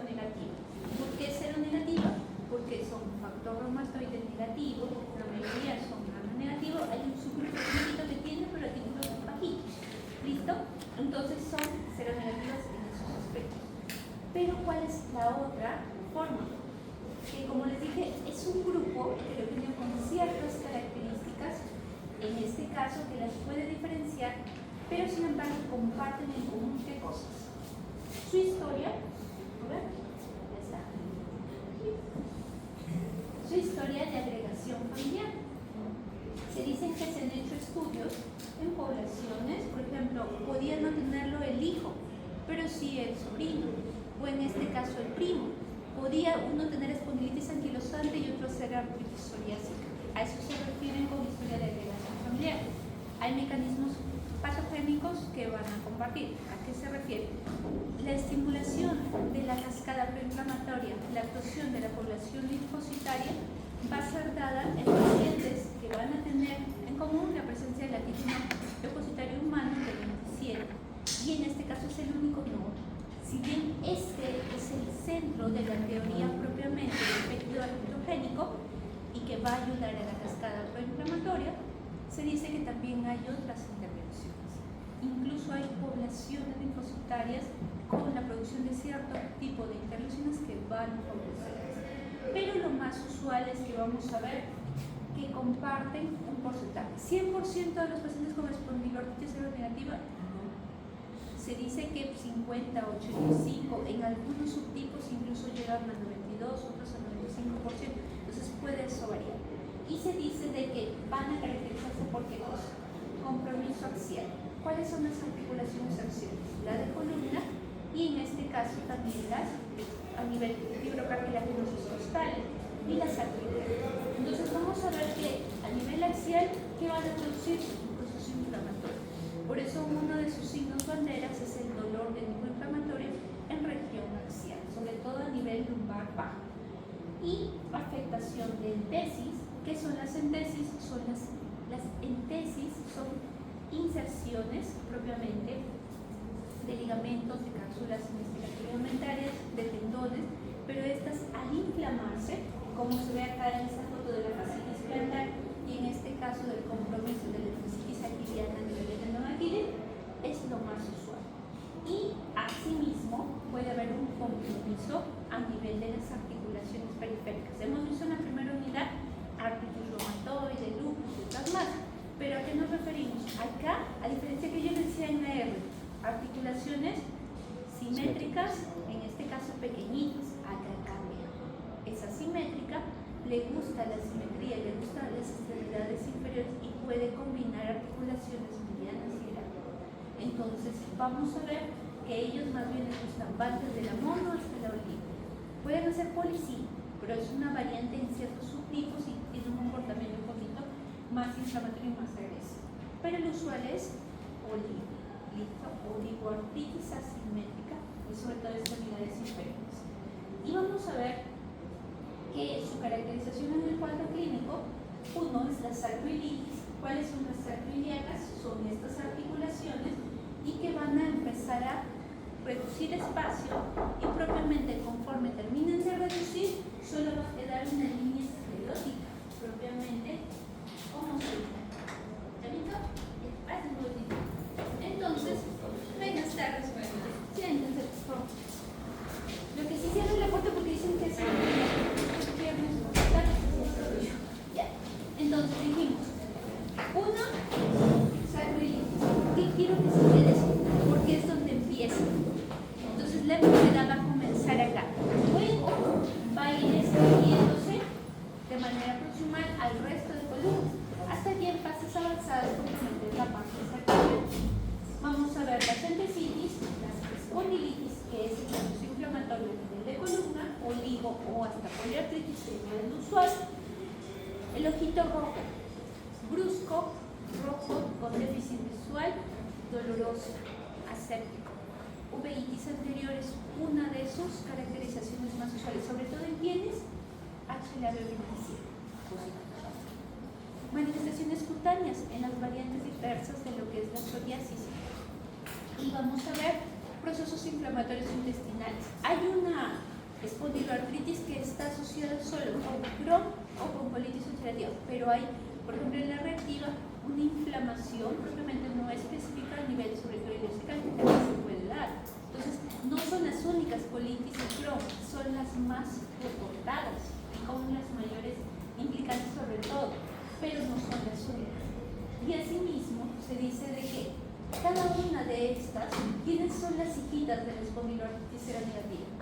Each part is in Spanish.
seronegativa. ¿Por qué seronegativa? Porque son factor reumatoide negativo, la mayoría son gamma negativo, hay un subgrupo chiquito que tiene, pero artículos bajitos. ¿Listo? Entonces son seronegativas en esos aspectos. Pero ¿cuál es la otra forma? Que como les dije, es un grupo heterogéneo con ciertas características, en este caso que las puede diferenciar, pero sin embargo comparten en común qué cosas. Su historia, a ver, ya está. Su historia de agregación familiar. Se dicen que se han hecho estudios en poblaciones, por ejemplo, podía no tenerlo el hijo, pero sí el sobrino, o en este caso el primo. Podía uno tener espondilitis anquilosante y otro ser artritis psoriásica. A eso se refieren con historia de agregación familiar. Hay mecanismos patogénicos que van a compartir. ¿A qué se refiere? La estimulación de la cascada proinflamatoria, la actuación de la población linfocitaria va a ser dada en pacientes que van a tener en común la presencia del antígeno leucocitario humano del 27, y en este caso es el único no. Si bien este es el centro de la teoría propiamente del péptido arquitogénico y que va a ayudar a la cascada proinflamatoria, se dice que también hay otras intervenciones. Incluso hay poblaciones linfocitarias con la producción de cierto tipo de interleucinas que van a favorecer. Pero lo más usual es que vamos a ver que comparten un porcentaje. 100% de los pacientes con espondiloartritis seronegativa, no. Se dice que 50, 85, en algunos subtipos incluso llegan al 92, otros al 95%. Entonces puede eso variar. Y se dice de que van a caracterizarse por qué cosa. Compromiso axial. ¿Cuáles son las articulaciones axiales? La de columna y en este caso también las a nivel fibrocartilaginosos costales y las articulares. Entonces vamos a ver que a nivel axial, ¿qué van a producir? Un proceso inflamatorio. Por eso uno de sus signos banderas es el dolor de tipo inflamatorio en región axial, sobre todo a nivel lumbar bajo. Y afectación de entesis. ¿Qué son las entesis? Las entesis son inserciones propiamente de ligamentos, de cápsulas ligamentarias, de tendones, pero estas al inflamarse, como se ve acá en esta foto de la fascitis plantar y en este caso del compromiso de la fascitis aquiliana a nivel de tendón Aquiles, es lo más usual. Y asimismo puede haber un compromiso a nivel de las articulaciones periféricas. Hemos visto en la primera unidad artritis reumatoide, lupus y otras más. ¿Pero a qué nos referimos? Acá, a diferencia que yo decía en la R, articulaciones simétricas, en este caso pequeñitas, acá cambia. Es asimétrica, le gusta la simetría, le gustan las extremidades inferiores y puede combinar articulaciones medianas y grandes. Entonces, vamos a ver que ellos más bien les gustan, van desde la mono hasta la oliva. Pueden hacer polisí, pero es una variante en ciertos subtipos y tiene un comportamiento un poquito más inflamatorio y más agresivo. Pero lo usual es oligoartritis asimétrica y sobre todo extremidades inferiores. Y vamos a ver que su caracterización en el cuadro clínico, uno es la sarcoiditis. ¿Cuáles son las sarcoiliacas? Son estas articulaciones y que van a empezar a reducir espacio y propiamente conforme terminen de reducir, solo va a quedar una línea esclerótica propiamente homogénea. ¿Ya visto? Entonces, buenas tardes, siéntense, por favor. Lo que sí cierro la puerta porque dicen que es viernes, ya. Entonces dijimos, uno, sarcoiditis. ¿Qué quiero que se quede así? Porque es donde empieza. Entonces la enfermedad va a comenzar acá. Luego va a ir extendiéndose de manera proximal al resto de columnas, hasta que en fases avanzadas complemente la parte sarcoidea. Vamos a ver las entesitis, las espondilitis, que es el proceso inflamatorio a nivel de columna, oligo o hasta poliartritis, que no es lo usual. El ojito rojo, brusco, rojo, con déficit visual, doloroso, aséptico. Uveitis anterior es una de sus caracterizaciones más usuales, sobre todo en quienes HLA-B27. Manifestaciones cutáneas en las variantes diversas de lo que es la psoriasis. Y vamos a ver procesos inflamatorios intestinales. Hay una con Crohn o con colitis ulcerativa, pero hay, por ejemplo, en la reactiva, una inflamación propiamente no específica a nivel sobre todo ileocecal que también se puede dar. Entonces, no son las únicas colitis de Crohn, son las más reportadas y con las mayores implicantes sobre todo, pero no son las únicas. Y asimismo, se dice de que cada una de estas, ¿quiénes son las hijitas de la espondiloartritis seronegativa?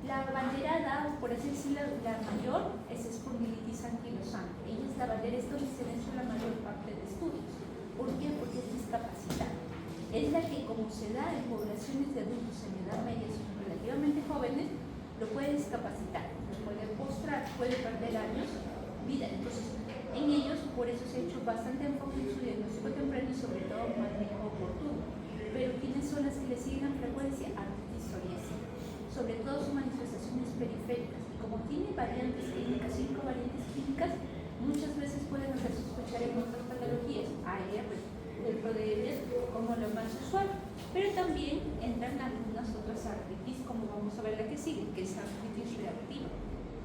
La banderada, o por así decirlo, la mayor es espondilitis anquilosante. Ella es la bandera, esto se ha hecho la mayor parte de estudios. ¿Por qué? Porque es discapacitada. Es la que, como se da en poblaciones de adultos en edad media, son relativamente jóvenes, lo puede discapacitar, lo puede postrar, puede perder años de vida. Entonces, en ellos, por eso se ha hecho bastante enfoque en su diagnóstico temprano y sobre todo manejo oportuno. Pero ¿quiénes son las que le siguen en frecuencia? Artritis psoriásica. Sobre todo sus manifestaciones periféricas. Y como tiene variantes clínicas, 5 variantes clínicas, muchas veces pueden hacer sospechar en otras patologías, AR, dentro de ellas, como lo más usual. Pero también entran algunas otras artritis, como vamos a ver la que sigue, que es artritis reactiva,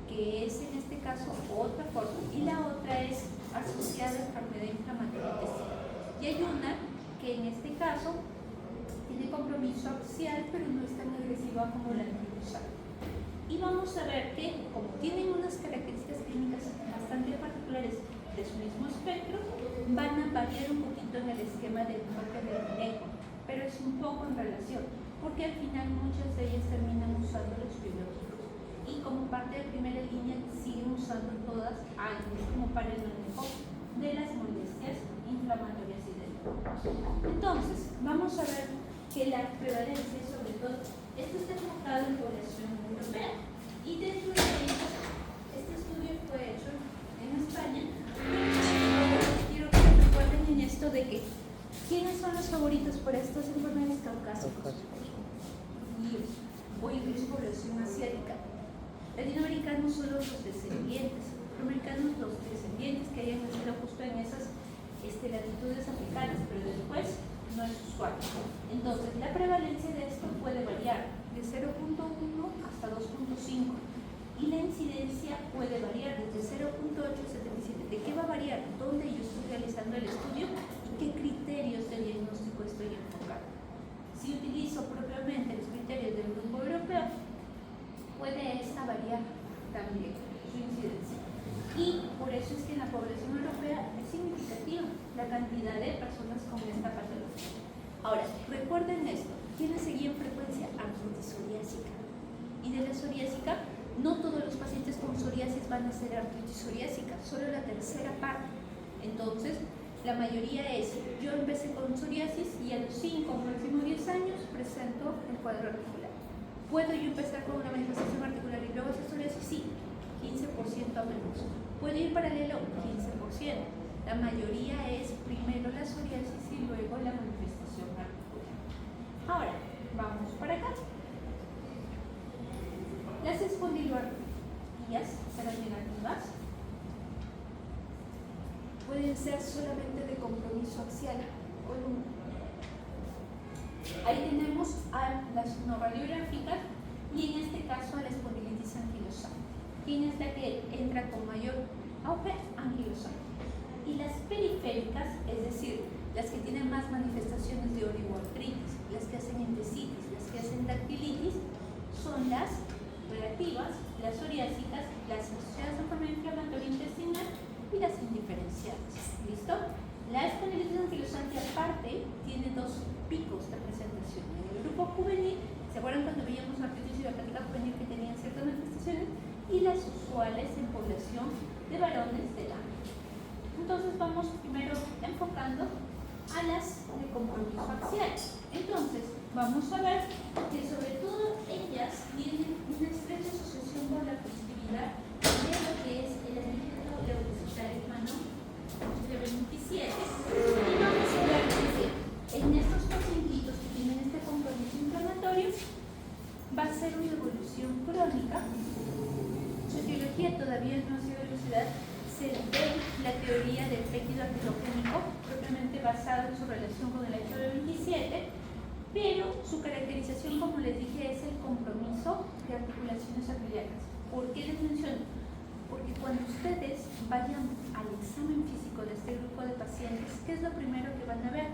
que es en este caso otra forma, y la otra es asociada a enfermedad inflamatoria intestinal. Y hay una que en este caso tiene compromiso axial, pero no es tan agresiva como la anquilosal. Y vamos a ver que, como tienen unas características clínicas bastante particulares de su mismo espectro, van a variar un poquito en el esquema del enfoque del manejo, pero es un poco en relación, porque al final muchas de ellas terminan usando los biológicos. Y como parte de primera línea siguen usando todas algo como para el manejo de las molestias inflamatorias y del dolor. Entonces, vamos a ver que la prevalencia, sobre todo, esto está enfocado en población europea y dentro de ellos, este estudio fue hecho en España. Quiero que se recuerden en esto de que ¿quiénes son los favoritos para estas enfermedades caucásicas? O incluso población asiática. Latinoamericanos son los descendientes, afroamericanos los descendientes que hayan nacido justo en esas latitudes africanas, pero después no es usual. Entonces, la prevalencia de esto puede variar de 0.1 hasta 2.5 y la incidencia puede variar desde 0.8 a 77. ¿De qué va a variar? ¿Dónde yo estoy realizando el estudio y qué criterios de diagnóstico estoy enfocando? Si utilizo propiamente los criterios del grupo europeo, puede esta variar también su incidencia. Y por eso es que en la población europea es significativa la cantidad de personas con esta patología. Ahora, recuerden esto, ¿quiénes seguían frecuencia? Artritis psoriásica. Y de la psoriásica, no todos los pacientes con psoriasis van a ser artritis psoriásica, solo la tercera parte. Entonces, la mayoría es, yo empecé con psoriasis y a los 5 o máximo 10 años presento el cuadro articular. ¿Puedo yo empezar con una manifestación articular y luego hacer psoriasis? Sí, 15% a menos. ¿Puedo ir paralelo? 15%. La mayoría es primero la psoriasis y luego la manifestación articular. Ahora, vamos para acá. Las espondiloartritis seronegativas pueden ser solamente de compromiso axial columna. Ahí tenemos a las no radiográficas y en este caso a la espondilitis anquilosante. ¿Quién es la que entra con mayor auge? Anquilosante. Y las periféricas, es decir, las que tienen más manifestaciones de oligoartritis, las que hacen endesitis, las que hacen dactilitis, son las reactivas, las psoriásicas, las asociadas a enfermedad inflamatoria intestinal y las indiferenciadas. ¿Listo? La espondilitis anquilosante aparte tiene dos picos de presentación. En el grupo juvenil, ¿se acuerdan cuando veíamos artritis idiopática juvenil que tenían ciertas manifestaciones? Y las usuales en población de varones de edad. Entonces vamos primero enfocando a las de compromiso axial. Entonces, vamos a ver que sobre todo ellas tienen una estrecha asociación con la positividad de lo que es el antígeno leucocitario humano de 27. Y vamos a ver que en estos pacientitos que tienen este compromiso inflamatorio va a ser una evolución crónica. Su etiología todavía no ha sido elucidada. Se ve la teoría del péptido antilogénico propiamente basada en su relación con el HB27, pero su caracterización, como les dije, es el compromiso de articulaciones arteriales. ¿Por qué les menciono? Porque cuando ustedes vayan al examen físico de este grupo de pacientes, ¿qué es lo primero que van a ver?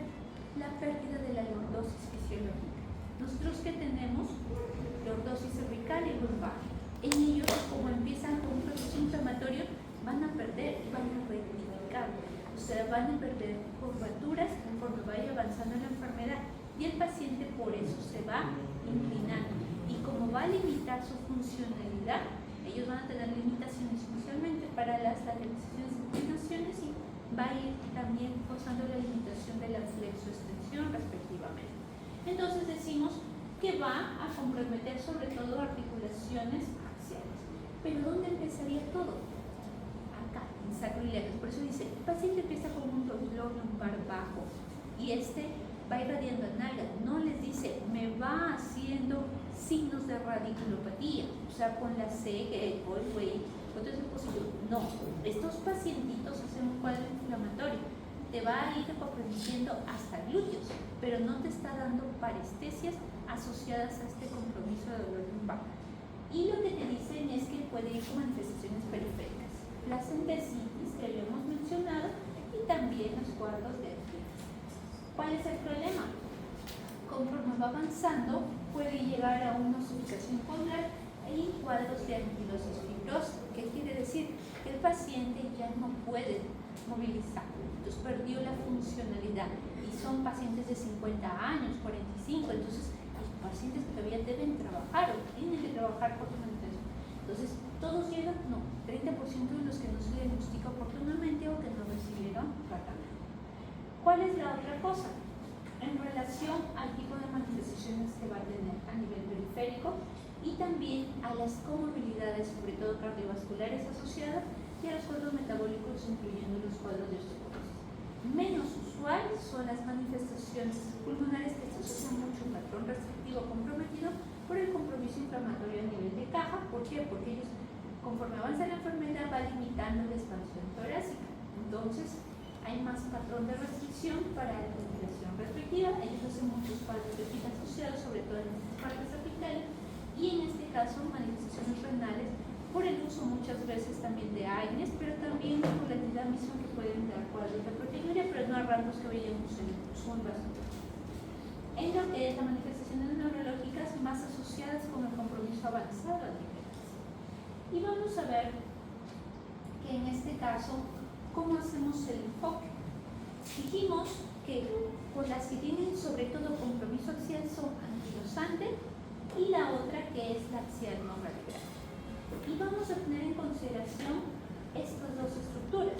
La pérdida de la lordosis fisiológica. Nosotros que tenemos lordosis cervical y lumbar, en ellos, como empiezan con un proceso inflamatorio, van a perder y van a rectificar. O sea, van a perder curvaturas conforme vaya avanzando la enfermedad y el paciente por eso se va inclinando. Y como va a limitar su funcionalidad, ellos van a tener limitaciones inicialmente para las lateralizaciones e inclinaciones y va a ir también causando la limitación de la flexoextensión respectivamente. Entonces decimos que va a comprometer sobre todo articulaciones axiales. Pero ¿dónde empezaría todo? Acá, en sacroiliacos. Por eso dice, el paciente empieza con un dolor lumbar bajo y va irradiando a nalga. No les dice, me va haciendo signos de radiculopatía, o sea, con la C, el way, otro es posible. No, estos pacientitos hacen un cuadro inflamatorio, te va a ir comprometiendo hasta glúteos, pero no te está dando parestesias asociadas a este compromiso de dolor lumbar. Y lo que te dicen es que puede ir con manifestaciones periféricas, placentesitis que habíamos mencionado y también los cuadros de artritis. ¿Cuál es el problema? Conforme va avanzando, puede llegar a una osificación pulmonar y cuadros de anquilosis fibrosa. ¿Qué quiere decir? Que el paciente ya no puede movilizar, entonces perdió la funcionalidad. Y son pacientes de 50 años, 45, entonces los pacientes que todavía deben trabajar o tienen que trabajar por su manutención. Entonces, ¿todos llegan? No, 30% de los que no se diagnostica oportunamente o que no recibieron tratamiento. ¿Cuál es la otra cosa? En relación al tipo de manifestaciones que va a tener a nivel periférico y también a las comorbilidades, sobre todo cardiovasculares asociadas, y a los cuadros metabólicos, incluyendo los cuadros de osteoporosis. Menos usuales son las manifestaciones pulmonares que se asocian mucho a un patrón restrictivo comprometido por el compromiso inflamatorio a nivel de caja. ¿Por qué? Porque ellos, conforme avanza la enfermedad, va limitando la expansión torácica. Entonces, hay más patrón de restricción para la ventilación restrictiva. Ellos hacen muchos cuadros de PIT asociados, sobre todo en estas partes apicales, y en este caso manifestaciones renales por el uso muchas veces también de AINES, pero también por la entidad misma que pueden dar cuadros de proteinuria, pero no a rangos que veíamos en sondas. En lo que es las manifestaciones neurológicas más asociadas con el compromiso avanzado de niveles. Y vamos a ver que en este caso, ¿cómo hacemos el enfoque? Dijimos que por las que tienen sobre todo compromiso axial son anquilosante y la otra que es la axial no radical. Y vamos a tener en consideración estas dos estructuras.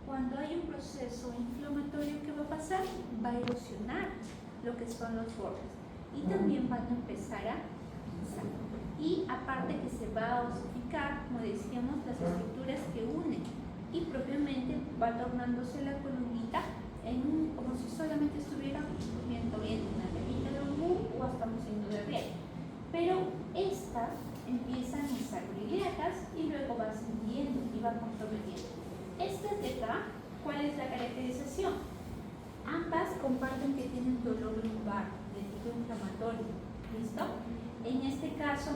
Cuando hay un proceso inflamatorio, ¿qué va a pasar? Va a erosionar lo que son los bordes y también van a empezar a pisar. Y aparte que se va a osificar, como decíamos, las estructuras que unen y propiamente va tornándose la columnita como si solamente estuviera viendo bien una remita de un o estamos haciendo de riel. Pero estas empiezan en sacroiliacas y luego va ascendiendo y va comprometiendo. Estas de acá, ¿cuál es la caracterización? Ambas comparten que tienen dolor lumbar de tipo inflamatorio. ¿Listo? En este caso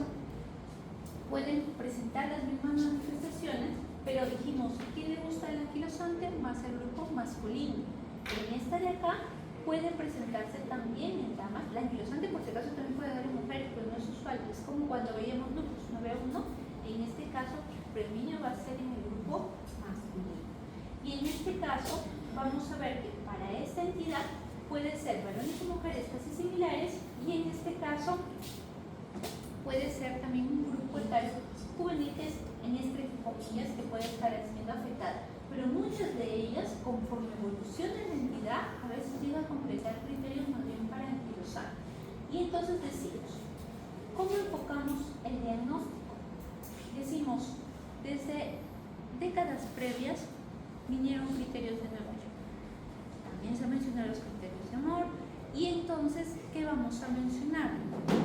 pueden presentar las mismas manifestaciones, pero dijimos, ¿quién le gusta el anquilosante? Más el grupo masculino. En esta de acá puede presentarse también en damas. La anquilosante por si acaso también puede dar en mujeres, pero no es usual. Es como cuando veíamos lupus, 9-1. En este caso, el predominio va a ser en el grupo masculino. Y en este caso, vamos a ver que para esta entidad puede ser varones y mujeres casi similares, y en este caso puede ser también un grupo etario juvenil que es en estreptomías que puede estar siendo afectada. Pero muchas de ellas, conforme evoluciona la entidad, a veces llega a completar criterios más bien para anquilosar. Y entonces decimos, ¿cómo enfocamos el diagnóstico? Decimos, desde décadas previas vinieron criterios de Nueva York. También se mencionaron los criterios de amor. Y entonces, ¿qué vamos a mencionar?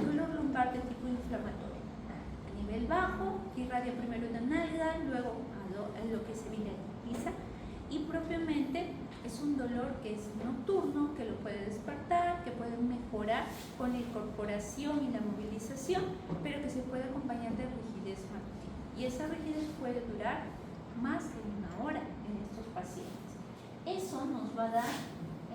Dolor lumbar de tipo inflamatorio. A nivel bajo, que irradia primero una nalga, luego a lo que se viraliza. Y propiamente es un dolor que es nocturno, que lo puede despertar, que puede mejorar con la incorporación y la movilización, pero que se puede acompañar de rigidez matutina. Y esa durar más de 1 hora en estos pacientes. Eso nos va a dar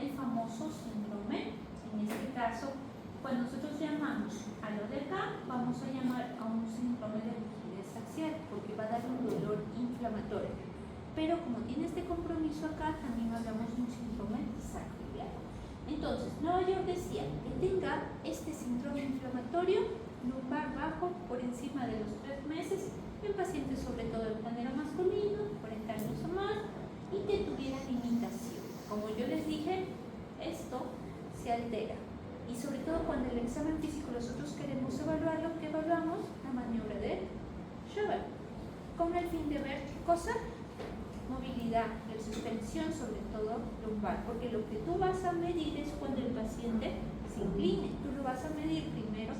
el famoso síndrome. En este caso, cuando nosotros llamamos a lo de acá, vamos a llamar a un síndrome de rigidez axial, porque va a dar un dolor inflamatorio. Pero como tiene este compromiso acá, también hablamos de un síndrome sacroiliaco. Entonces, Nueva York decía que tenga este síndrome inflamatorio lumbar bajo por encima de los 3 meses en pacientes sobre todo del género masculino, 40 años o más, y que tuviera limitación. Como yo les dije, esto se altera. Y sobre todo cuando el examen físico nosotros queremos evaluarlo, ¿qué evaluamos? La maniobra de Schober, con el fin de ver qué cosa, movilidad, de suspensión sobre todo lumbar, porque lo que tú vas a medir es cuando el paciente se incline. Tú lo vas a medir primero,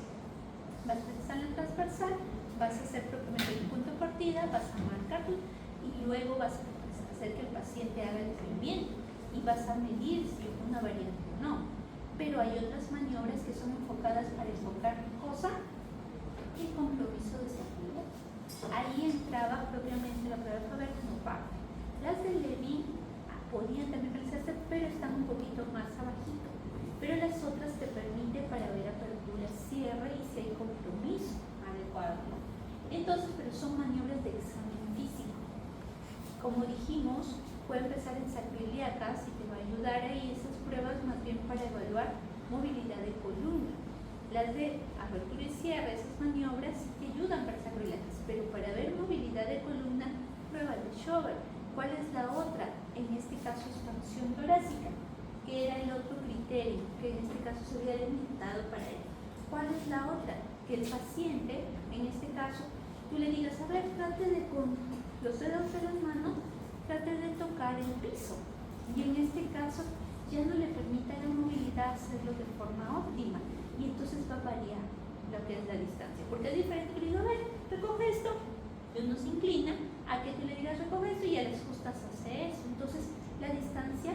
vas a pensar en el transversal, vas a hacer propiamente el punto de partida, vas a marcarlo y luego vas a hacer que el paciente haga el movimiento y vas a medir si es una variante o no. Pero hay otras maniobras que son enfocadas para enfocar cosa, el compromiso de seguridad. Ahí entraba propiamente la prueba de Faber como parte. Las de Levin podían también realizarse, pero están un poquito más abajito. Pero las otras te permiten para ver apertura, cierre y si hay compromiso adecuado. Entonces, pero son maniobras de examen físico. Como dijimos, puede empezar en sacroiliacas y te va a ayudar ahí esas pruebas más bien para evaluar movilidad de columna. Las de apertura y cierre, esas maniobras te ayudan para sacroiliacas, pero para ver movilidad de columna, prueba de Schober. ¿Cuál es la otra? En este caso, expansión torácica, que era el otro criterio, que en este caso se había delimitado para él. ¿Cuál es la otra? Que el paciente, en este caso, tú le digas, a ver, trate de con los dedos de las manos, trate de tocar el piso. Y en este caso, ya no le permita la movilidad hacerlo de forma óptima. Y entonces va a variar lo que es la distancia. Porque es diferente que le digo, a ver, recoge esto, y uno se inclina, a que tú le digas recoge esto y ya les justas hacer eso. Entonces, la distancia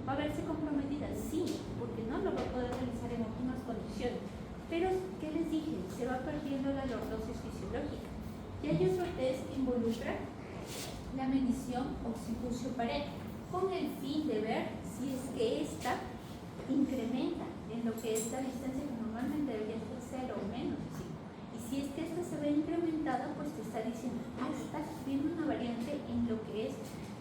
va a verse comprometida, sí, porque no lo va a poder realizar en óptimas condiciones. Pero, ¿qué les dije? Se va perdiendo la lordosis fisiológica. Y hay otro test que involucra la medición occipucio-pared, con el fin de ver si es que esta incrementa en lo que es la distancia que normalmente debería ser 0 o menos, ¿sí? Y si es que esta se ve incrementada, pues te está diciendo, está viendo una variante en lo que es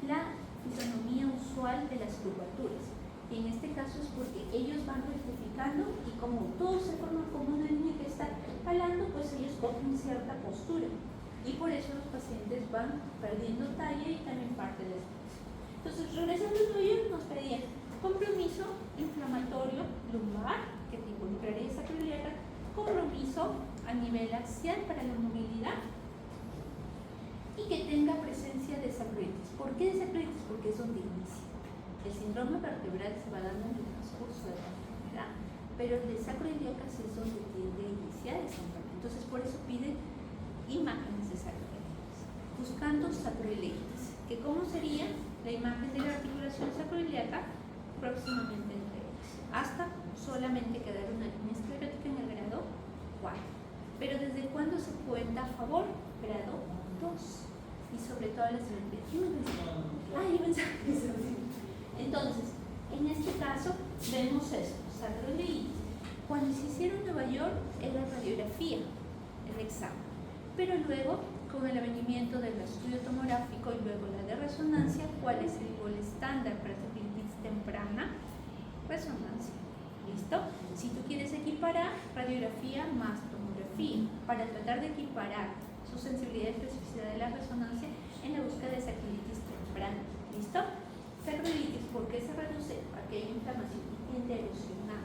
la fisonomía usual de las curvaturas. Y en este caso es porque ellos van rectificando y como todo se forma como una línea que está jalando, pues ellos cogen cierta postura. Y por eso los pacientes van perdiendo talla y también parte de espacio. Entonces, regresando al tuyo, nos pedían compromiso inflamatorio lumbar, que te involucraría sacroiliaca, compromiso a nivel axial para la movilidad y que tenga presencia de sacroilitis. ¿Por qué de sacroilitis? Porque es donde inicia. El síndrome vertebral se va dando en el transcurso de la enfermedad, pero el de sacroiliacas es donde tiende a iniciar esa enfermedad. Entonces, por eso piden imágenes de sacroilitis, buscando sacroilitis, que ¿cómo sería la imagen de la articulación sacroiliaca? Próximamente en X, hasta solamente quedar una línea esclerótica en el grado 4. Pero ¿desde cuándo se cuenta a favor? Grado 2. Y sobre todo las entonces, en este caso, vemos esto, sacroilitis. Cuando se hicieron en Nueva York, era radiografía, el examen. Pero luego, con el avenimiento del estudio tomográfico y luego la de resonancia, ¿cuál es el gol estándar para sacroilitis temprana? Resonancia. ¿Listo? Si tú quieres equiparar radiografía más tomografía, para tratar de equiparar su sensibilidad y especificidad de la resonancia en la búsqueda de sacroilitis temprana. ¿Listo? Sacroilitis, ¿por qué se reduce? Porque hay inflamación y tiende a erosionar.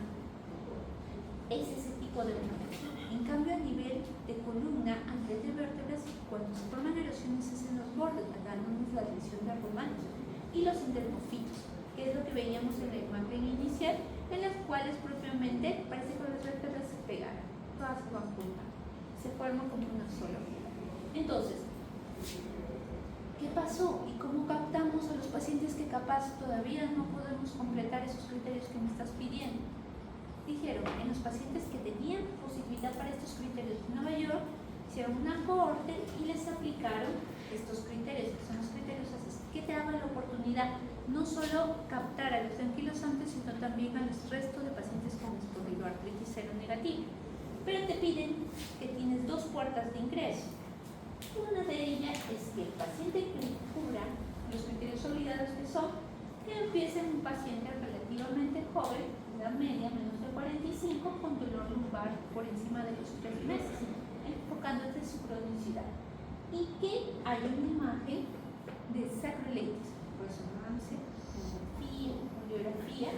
Es ese tipo de inflamación. En cambio, a nivel de columna, a nivel de vértebras, cuando se forman erosiones es en los bordes, dándonos la lesión de romanos y los intermofitos, que es lo que veíamos en la imagen inicial, en las cuales propiamente parece que las vértebras se pegaran, todas se van juntas, se forman como una sola unidad. Entonces, ¿qué pasó? ¿Y cómo captamos a los pacientes que capaz todavía no podemos completar esos criterios que me estás pidiendo? Dijeron, en los pacientes que tenían posibilidad para estos criterios de Nueva York, hicieron una cohorte y les aplicaron estos criterios, que son los criterios ACES, que te daban la oportunidad no solo captar a los anquilosantes, sino también al resto de pacientes con espondiloartritis seronegativa. Pero te piden que tienes dos puertas de ingreso. Una de ellas es que el paciente que cubra los criterios obligados, que son que empiece un paciente relativamente joven, edad media, menos de 45, con dolor lumbar por encima de los 3 meses, enfocándote en su cronicidad. Y que haya una imagen de sacroiliitis, resonancia, tomografía, radiografía,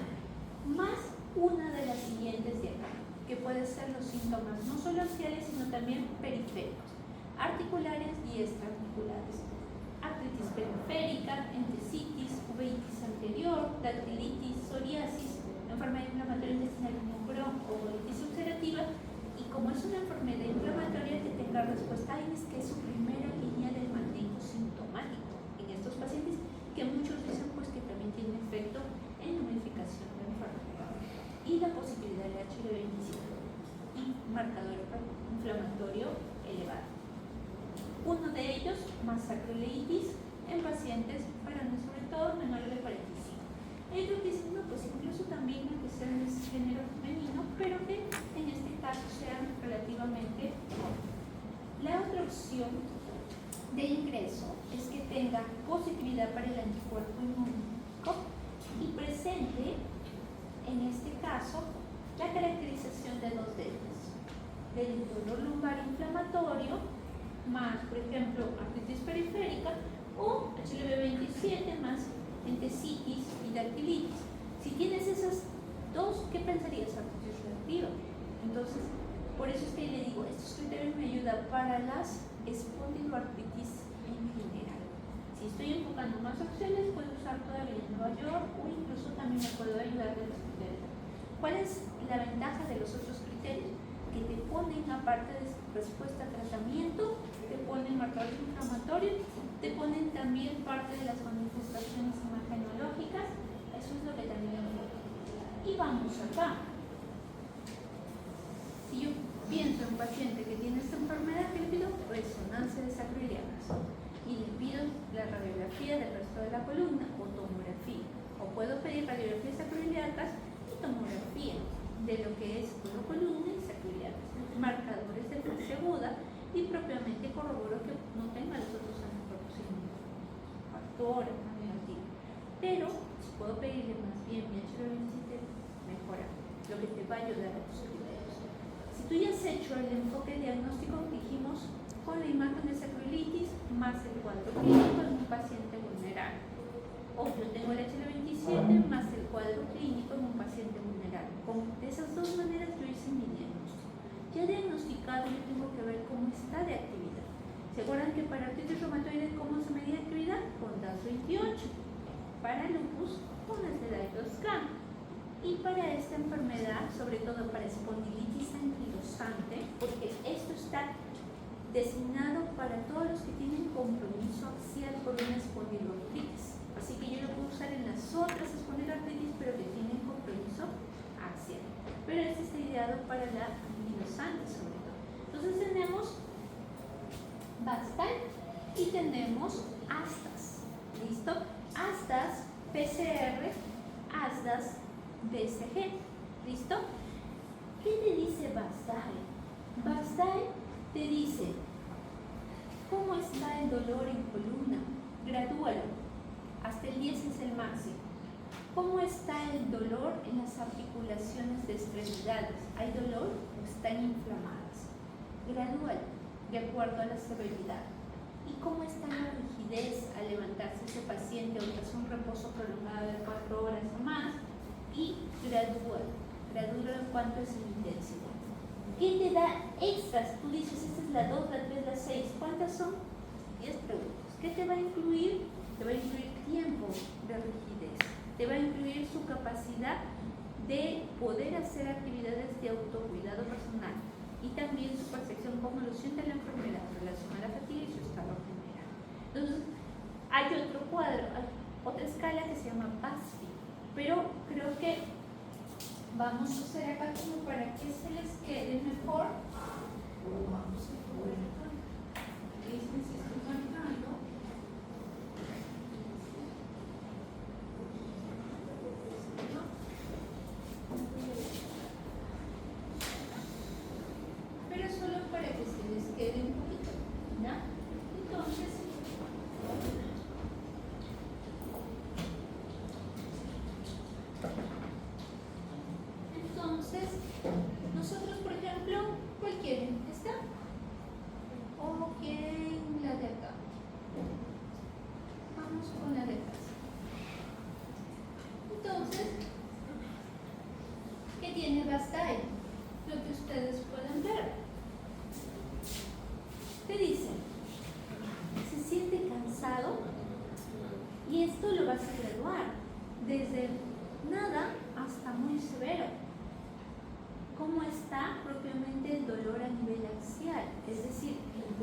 más una de las siguientes de acá, que pueden ser los síntomas no solo axiales, sino también periféricos, articulares y extraarticulares. Artritis periférica, entesitis, uveitis anterior, dactilitis, psoriasis, enfermedad inflamatoria intestinal como Crohn o colitis ulcerativa, y como es una enfermedad inflamatoria que tenga respuesta ahí, es que es su primera línea del manejo sintomático en estos pacientes, que muchos dicen pues que también tiene efecto en la modificación de la enfermedad y la posibilidad de HL25 y marcador inflamatorio elevado. Uno de ellos, más sacroiliitis en pacientes varones, sobre todo menores de 45. Ellos dicen, no, pues incluso también que sean de género femenino, pero que en este caso sean relativamente jóvenes. La otra opción de ingreso es que tenga positividad para el anticuerpo inmunológico y presente, en este caso, la caracterización de dos dedos, del dolor lumbar inflamatorio, más, por ejemplo, artritis periférica, o HLV27 más entesitis y dactilitis. Si tienes esas dos, ¿qué pensarías? Artritis reactiva. Entonces, por eso es que le digo, estos criterios me ayudan para las espondiloartritis en general. Si estoy enfocando más opciones, puedo usar todavía en Nueva York o incluso también me puedo ayudar de los criterios. ¿Cuál es la ventaja de los otros criterios? Que te ponen, aparte de respuesta a tratamiento, te ponen marcadores inflamatorios, te ponen también parte de las manifestaciones imagenológicas. Eso es lo que también enfoca. Y vamos acá. Si yo pienso en un paciente que tiene esta enfermedad, le pido resonancia de sacroiliacas y le pido la radiografía del resto de la columna o tomografía. O puedo pedir radiografía de sacroiliacas y tomografía de lo que es columna y sacroiliacas, marcadores de fase aguda, y propiamente corroboro que no tenga los otros anticuerpos inmunológicos, factores negativos. Pero si puedo pedirle más bien mi HB27, mejora, lo que te va a ayudar a tus criterios. Si tú ya has hecho el enfoque diagnóstico, dijimos, con la imagen de sacroiliitis más el cuadro clínico en un paciente vulnerable. O yo tengo el HL27 más el cuadro clínico en un paciente vulnerable. De esas dos maneras yo hice mi diagnóstico. Ya diagnosticado, yo tengo que ver cómo está de actividad. ¿Se acuerdan que para artritis reumatoide cómo se medía actividad? Con DAS28. Para lupus, con el SLEDAI-2K. Y para esta enfermedad, sobre todo para espondilitis anquilosante, porque esto está designado para todos los que tienen compromiso axial por una espondiloartritis. Así que yo lo puedo usar en las otras espondiloartritis, pero que tienen compromiso axial. Pero este está ideado para la anquilosante sobre todo. Entonces tenemos BASTAL y tenemos ASTAS. ¿Listo? ASTAS, PCR, ASTAS, BCG. ¿Listo? ¿Qué te dice BASTAL? BASTAL te dice cómo está el dolor en columna. Gradúalo. Hasta el 10 es el máximo. ¿Cómo está el dolor en las articulaciones de extremidades? ¿Hay dolor o están inflamadas? Gradúalo de acuerdo a la severidad. ¿Y cómo está la rigidez al levantarse ese paciente o tras un reposo prolongado de 4 horas o más? Y gradúalo en cuanto es la intensidad. ¿Qué te da extras? Tú dices, esta es la 2, la 3, la 6. ¿Cuántas son? 10 preguntas. ¿Qué te va a incluir? Te va a incluir tiempo de rigidez. Te va a incluir su capacidad de poder hacer actividades de autocuidado personal y también su percepción como lo siente la enfermedad en relación a la fatiga y su estado general. Entonces, hay otro cuadro, hay otra escala que se llama PASFI, pero creo que vamos a hacer acá como para que se les quede mejor. Vamos a poner acá.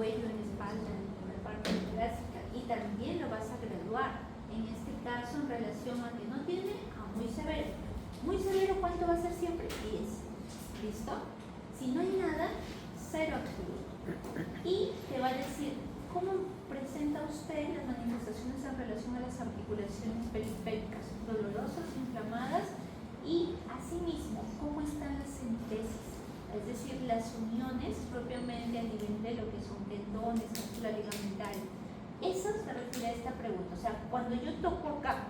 cuello, en la espalda, en la parte torácica, y también lo vas a graduar. En este caso, en relación a que no tiene, a muy severo. Muy severo, ¿cuánto va a ser siempre? 10. ¿Listo? Si no hay nada, 0 activo. Y te va a decir cómo presenta usted las manifestaciones en relación a las articulaciones periféricas, dolorosas, inflamadas, y asimismo, cómo están las entesis, es decir, las uniones propiamente a nivel de lo que son tendones, cápsula ligamentaria. Eso se refiere a esta pregunta, o sea, cuando yo toco acá,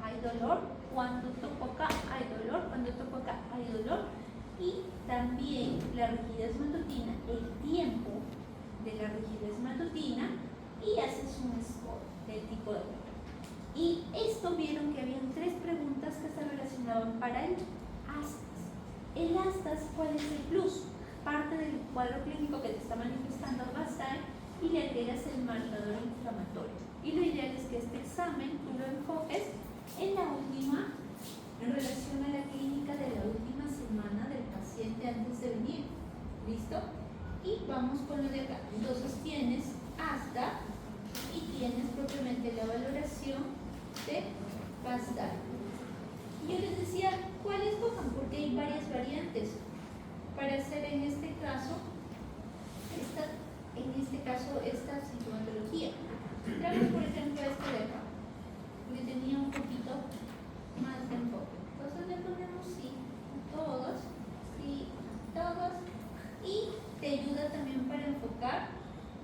hay dolor, cuando toco acá, hay dolor, cuando toco acá, hay dolor, y también la rigidez matutina, el tiempo de la rigidez matutina, y haces un score del tipo de dolor. Y esto vieron que habían 3 preguntas que se relacionaban para el astas. El astas, ¿cuál es el plus? Parte del cuadro clínico que te está manifestando va a estar y le agregas el marcador inflamatorio. Y lo ideal es que este examen tú lo enfoques en la última, en relación a la clínica de la última semana del paciente antes de venir. ¿Listo? Y vamos con lo de acá. Entonces tienes asta y tienes propiamente la valoración de Pascal. Y yo les decía, ¿cuáles cojan? Porque hay varias variantes para hacer en este caso esta sintomatología. Traemos por ejemplo este de acá, porque tenía un poquito más de enfoque. Entonces le ponemos sí a todos, y te ayuda también para enfocar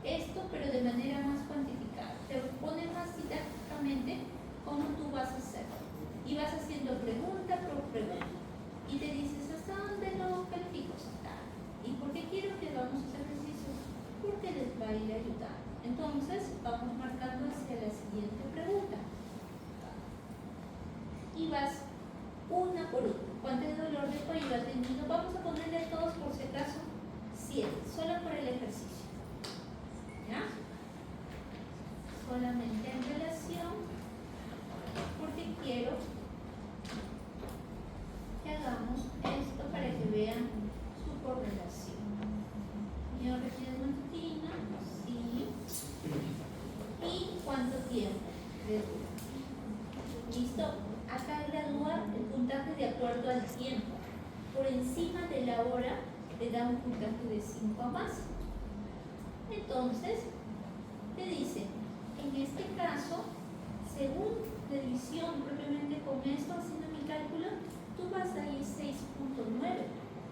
esto, pero de manera más cuantificada. Te pone más didácticamente cómo tú vas a hacerlo. Y vas haciendo pregunta por pregunta. Y te dices, ¿hasta dónde lo califico? ¿Y por qué quiero que hagamos ese ejercicio? Porque les va a ir a ayudar. Entonces, vamos marcando hacia la siguiente pregunta. Y vas una por una. ¿Cuánto dolor de cuello has tenido? Vamos a ponerle todos por si acaso 7, solo por el ejercicio. ¿Ya? Solamente en relación, porque quiero que hagamos esto para que vean su correlación. ¿Y ahora tienes matutina? Sí. ¿Y cuánto tiempo? ¿Listo? Acá gradúa el puntaje de acuerdo al tiempo. Por encima de la hora le da un puntaje de 5 a más. Entonces, te dice, en este caso, según la división propiamente con esto, haciendo mi cálculo, tú vas a ir 6.9.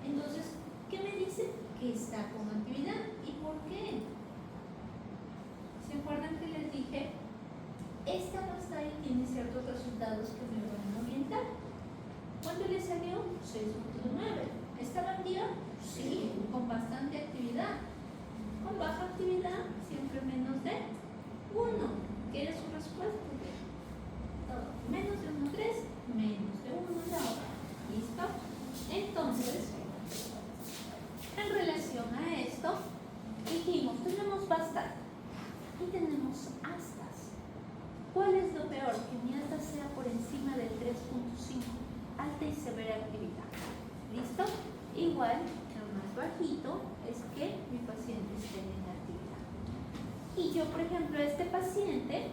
Entonces, ¿qué me dice? Que está con actividad. ¿Y por qué? ¿Se acuerdan que les dije? Esta pasta y tiene ciertos resultados que me van a orientar. ¿Cuánto le salió? 6.9. ¿Estaba en día? Sí, con bastante actividad. Con baja actividad, siempre menos de 1. ¿Qué es su respuesta? Menos de 1,3, menos de 1 la hora. ¿Listo? Entonces, en relación a esto, dijimos, tenemos bastante y tenemos astas. ¿Cuál es lo peor? Que mi asta sea por encima del 3.5, alta y severa actividad. ¿Listo? Igual, lo más bajito es que mi paciente esté en actividad. Y yo, por ejemplo, a este paciente,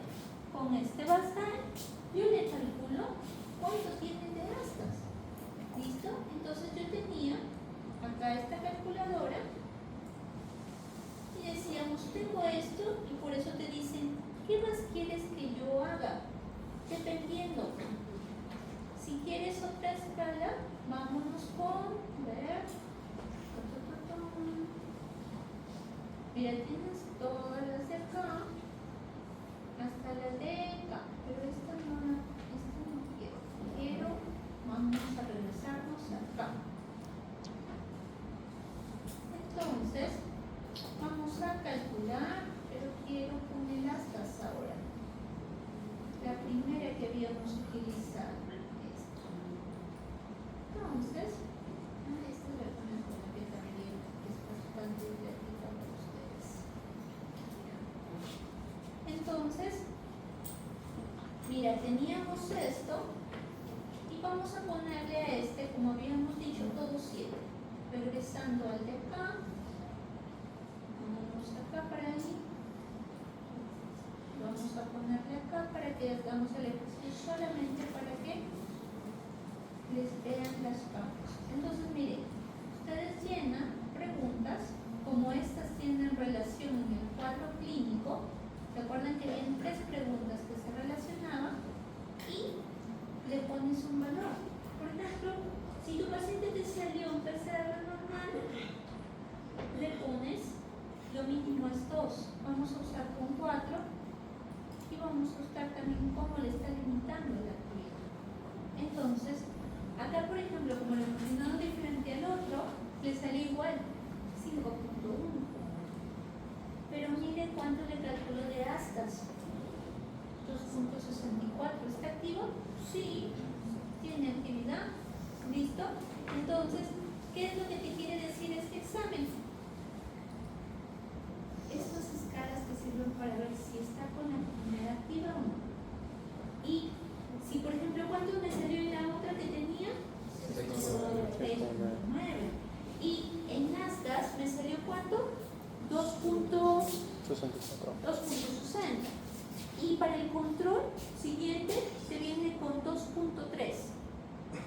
con este bastante, yo le calculo cuánto tiene de astas. ¿Listo? Entonces yo tenía acá esta calculadora y decíamos, tengo esto, y por eso te dicen, ¿qué más quieres que yo haga? Dependiendo. Si quieres otra escala, vámonos con, ver, mira, tienes todas las de acá, hasta las de acá, pero esta no quiero, vamos a regresarnos acá. Entonces, vamos a calcular, pero quiero poner astas ahora. La primera que habíamos utilizado. Entonces, esta voy a poner con la que también es bastante didáctica para ustedes. Entonces, mira, teníamos esto y vamos a ponerle a este, como habíamos dicho, todos 7. Regresando al de acá, vamos acá para ahí. Vamos a ponerle acá para que hagamos el ejercicio solamente para que les vean las pautas. Entonces, miren, ustedes llenan preguntas, como estas tienen relación en el cuadro clínico. Recuerden que vienen 3 preguntas que se relacionaban y le pones un valor. Por ejemplo, si tu paciente te salió un TSR normal, le pones lo mínimo es 2. Vamos a usar con 4 y vamos a usar también cómo le está limitando la actividad. Entonces, acá por ejemplo, como le hemos dado diferente al otro, le sale igual 5.1. Pero mire cuánto le calculo de astas. 2.64. ¿Está activo? Sí. ¿Tiene actividad? ¿Listo? Entonces, ¿qué es lo que te quiere decir este examen? Estas escalas te sirven para ver si está con la enfermedad activa o no. Y si, por ejemplo, ¿cuánto me salió en la otra que tenía? 3.9. Y en astas me salió ¿cuánto? 2.60. Y para el control siguiente te viene con 2.3.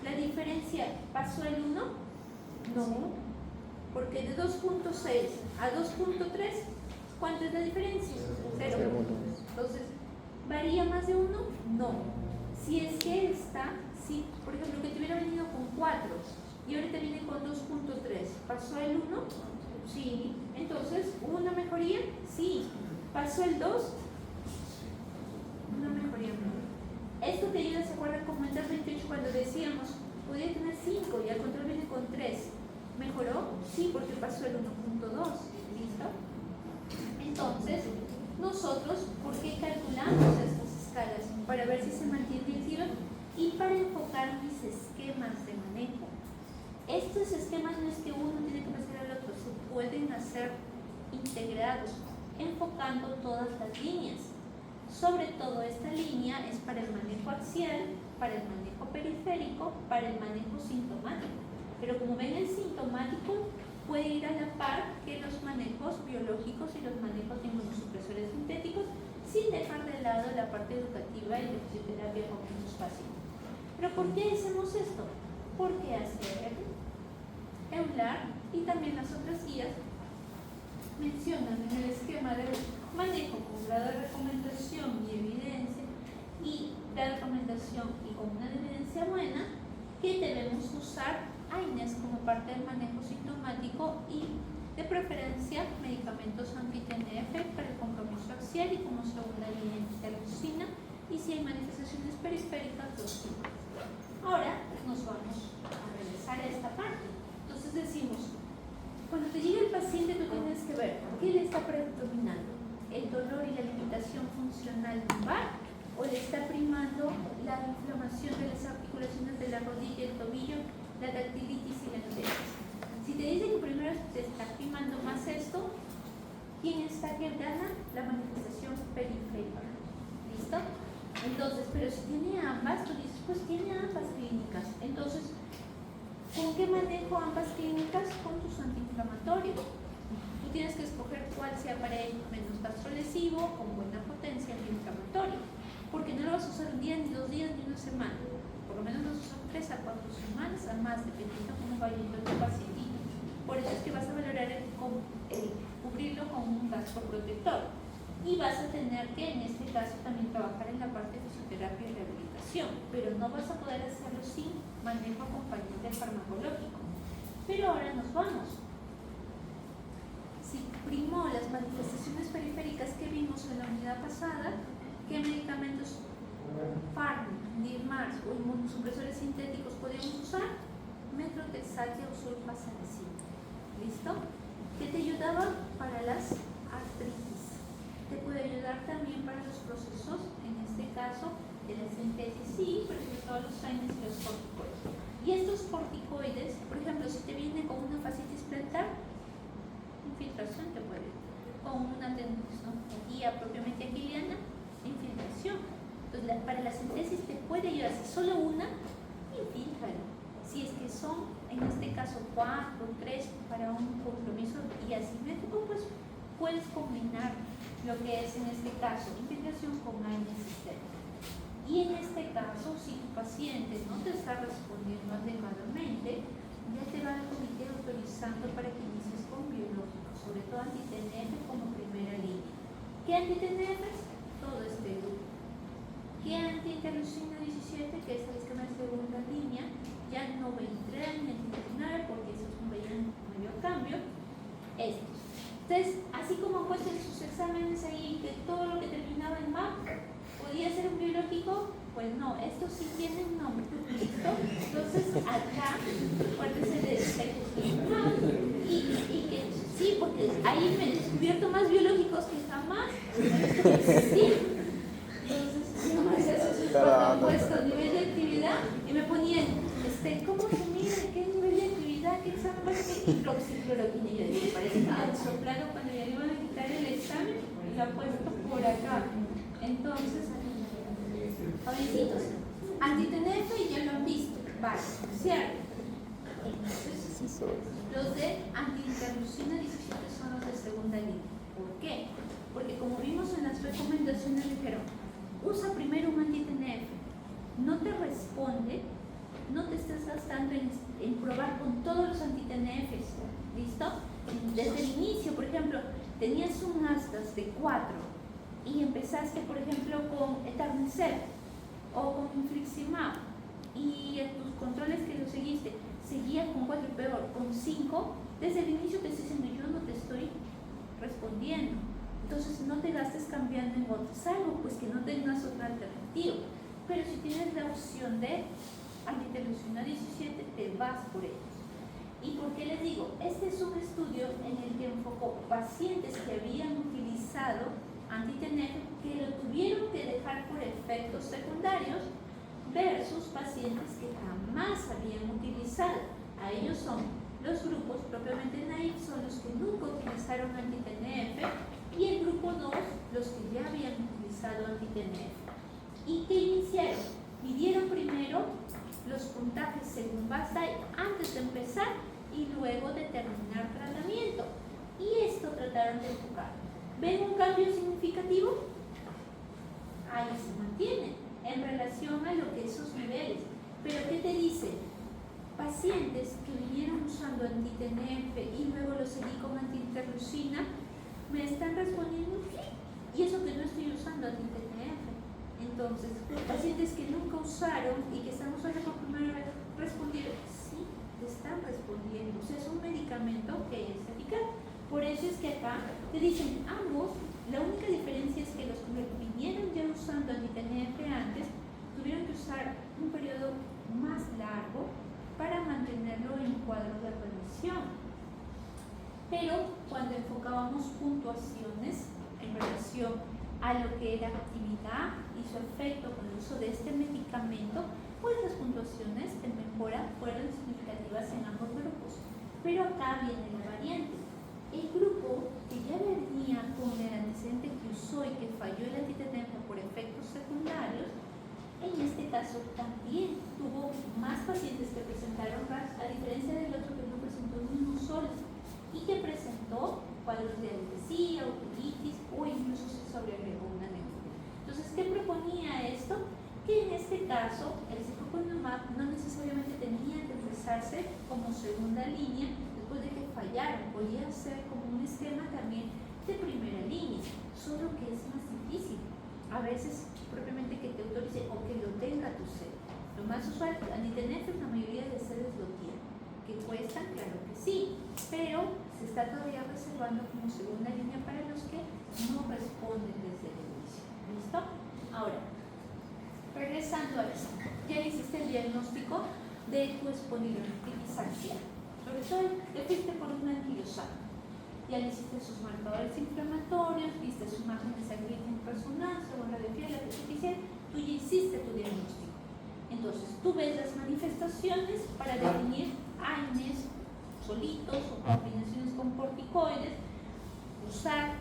¿La diferencia pasó el 1? No, porque de 2.6 a 2.3, ¿cuánto es la diferencia? 0. Entonces, ¿varía más de 1? No. Si es que si por ejemplo que te hubiera venido con 4 y ahorita viene con 2.3, ¿pasó el 1? Sí. Entonces, ¿hubo una mejoría? Sí. ¿Pasó el 2? Una mejoría menor. Esto te ayuda, ¿se acuerdan como en el 28 cuando decíamos, podía tener 5 y al control viene con 3? ¿Mejoró? Sí, porque pasó el 1.2. ¿Listo? Entonces, nosotros, ¿por qué calculamos estas escalas? Para ver si se mantiene el tiro y para enfocar mis esquemas de manejo. Estos esquemas no es que uno tiene que pasar al otro, se pueden hacer integrados, enfocando todas las líneas. Sobre todo esta línea es para el manejo axial, para el manejo periférico, para el manejo sintomático. Pero como ven, el sintomático puede ir a la par que los manejos biológicos y los manejos de inmunosupresores sintéticos, sin dejar de lado la parte educativa y de fisioterapia con muchos pacientes. ¿Pero por qué hacemos esto? Porque hacer EULAR y también las otras guías mencionan en el esquema de manejo con grado de recomendación y evidencia y la recomendación y con una evidencia buena que debemos usar AINES como parte del manejo sintomático y de preferencia medicamentos anti-TNF para el compromiso axial y como segunda línea interleucina y si hay manifestaciones periféricas los síntomas. Ahora nos vamos a regresar a esta parte. Entonces decimos, cuando te llega el paciente tú tienes que ver qué le está predominando, el dolor y la limitación funcional lumbar o le está primando la inflamación de las articulaciones de la rodilla y el tobillo, la dactilitis y la entesis. Si te dicen que primero te está primando más esto, ¿quién está que gana? La manifestación periférica. ¿Listo? Entonces, pero si tiene ambas, tú dices, pues tiene ambas clínicas. Entonces, ¿con qué manejo ambas clínicas? Con tus antiinflamatorios. Tú tienes que escoger cuál sea para él menos vasolesivo, con buena potencia antiinflamatoria. Porque no lo vas a usar un día, ni 2 días, ni una semana. Por lo menos lo usas 3 a 4 semanas, a más, dependiendo cómo vaya yendo tu pacientito. Por eso es que vas a valorar el cubrirlo con un casco protector. Y vas a tener que, en este caso, también trabajar en la parte de fisioterapia y rehabilitación. Pero no vas a poder hacerlo sin manejo acompañante farmacológico. Pero ahora nos vamos. Si primó las manifestaciones periféricas que vimos en la unidad pasada, ¿qué medicamentos Farm, DIRMARS o inmunosupresores sintéticos podíamos usar? Metrotexato o sulfasalazina. ¿Listo? ¿Qué te ayudaba? Para las artritis. Te puede ayudar también para los procesos, en este caso, de la sintesis, sí, pero sobre todo los AINES y los corticoides. Y estos corticoides, por ejemplo, si te viene con una fascitis plantar, infiltración te puede ir. Con una tendinopatía propiamente aquiliana, infiltración. Entonces, para la sintesis te puede ayudar. Si solo una, infíltralo. Si es que son, en este caso, 4, 3 para un compromiso y asimétrico, pues puedes combinar lo que es en este caso integración con AINES sistémica. Y en este caso, si tu paciente no te está respondiendo adecuadamente, ya te va el comité autorizando para que inicies con biológicos, sobre todo anti-TNF como primera línea. ¿Qué anti-TNFs? Todo este grupo. ¿Qué anti-interleucina 17? Que es el esquema de segunda línea, ya no vendrá ni anti-terminal porque eso es un mayor cambio. Estos. Entonces, así como puesto en sus exámenes ahí que todo lo que terminaba en MAP podía ser un biológico, pues no, estos sí tienen nombre. ¿Listo? Entonces, acá, acuérdense de y que sí, porque ahí me he descubierto más biológicos que jamás. Sí. Entonces, cuando han puesto nivel de actividad y me ponían, ¿cómo se mide? ¿Qué nivel de actividad? ¿Qué examen va a ser? Hidroxicloroquina. Y yo dije, parece que han soplado cuando ya le iban a quitar el examen y lo ha puesto por acá. Entonces, jovencitos, anti-TNF ya lo han visto, vale, ¿cierto? Entonces, los de anti-interleucina 17 son los de segunda línea. ¿Por qué? Porque como vimos en las recomendaciones dijeron, usa primero un anti-TNF, no te responde, no te estés gastando en probar con todos los anti-TNFs, ¿listo? Desde el inicio, por ejemplo, tenías un astas de 4 y empezaste, por ejemplo, con Etanercept o con Infliximab y en tus controles que lo seguiste, seguías con 4 y peor, con 5, desde el inicio te estoy diciendo, yo no te estoy respondiendo. Entonces no te gastes cambiando en otro, salvo pues que no tengas otra alternativa. Pero si tienes la opción de anti-interleucina 17, te vas por ellos. ¿Y por qué les digo? Este es un estudio en el que enfocó pacientes que habían utilizado anti-TNF que lo tuvieron que dejar por efectos secundarios versus pacientes que jamás habían utilizado. A ellos son los grupos propiamente naive, son los que nunca utilizaron anti-TNF, y el grupo 2, los que ya habían utilizado anti-TNF. ¿Y qué iniciaron? Midieron primero los puntajes según BASDAI antes de empezar y luego de terminar tratamiento. Y esto trataron de enfocar. ¿Ven un cambio significativo? Ahí se mantiene en relación a lo que esos niveles. Pero ¿qué te dice? Pacientes que vinieron usando anti-TNF y luego lo seguí con anti-interleucina, me están respondiendo sí. Y eso que no estoy usando anti-TNF. Entonces, pacientes que nunca usaron y que están usando por primera vez, respondieron sí, te están respondiendo. O sea, es un medicamento que es eficaz. Por eso es que acá te dicen ambos, la única diferencia es que los que vinieron ya usando anti-TNF antes tuvieron que usar un periodo más largo para mantenerlo en cuadro de remisión. Pero cuando enfocábamos puntuaciones en relación a lo que era actividad y su efecto con el uso de este medicamento, pues las puntuaciones de mejora fueron significativas en ambos grupos. Pero acá viene la variante. El grupo que ya venía con el antecedente que usó y que falló el anti-TNF por efectos secundarios, en este caso también tuvo más pacientes que presentaron RAS, a diferencia del otro que no presentó ni uno solo y que presentó cuadros de alopecia, oculitis o incluso se sobreagregó una neumonía. Entonces, ¿qué proponía esto? Que en este caso el secukinumab no necesariamente tenía que empezarse como segunda línea después de que fallaron, podía ser como un esquema también de primera línea, solo que es más difícil. A veces propiamente que te autorice o que lo tenga tu sede. Lo más usual, anti-TNF la mayoría de sedes lo tienen. ¿Que cuestan? Claro que sí, pero se está todavía reservando como segunda línea para los que no responden desde el inicio. ¿Listo? Ahora, regresando a esto, ya hiciste el diagnóstico de tu espondilolitis axial. Sobre todo, te fuiste por un anquilosado. Ya le hiciste sus marcadores inflamatorios, viste su imagen de sangre en resonancia, o la de piel artificial, tú ya hiciste tu diagnóstico. Entonces, tú ves las manifestaciones para definir AINES solitos o combinaciones con corticoides, usar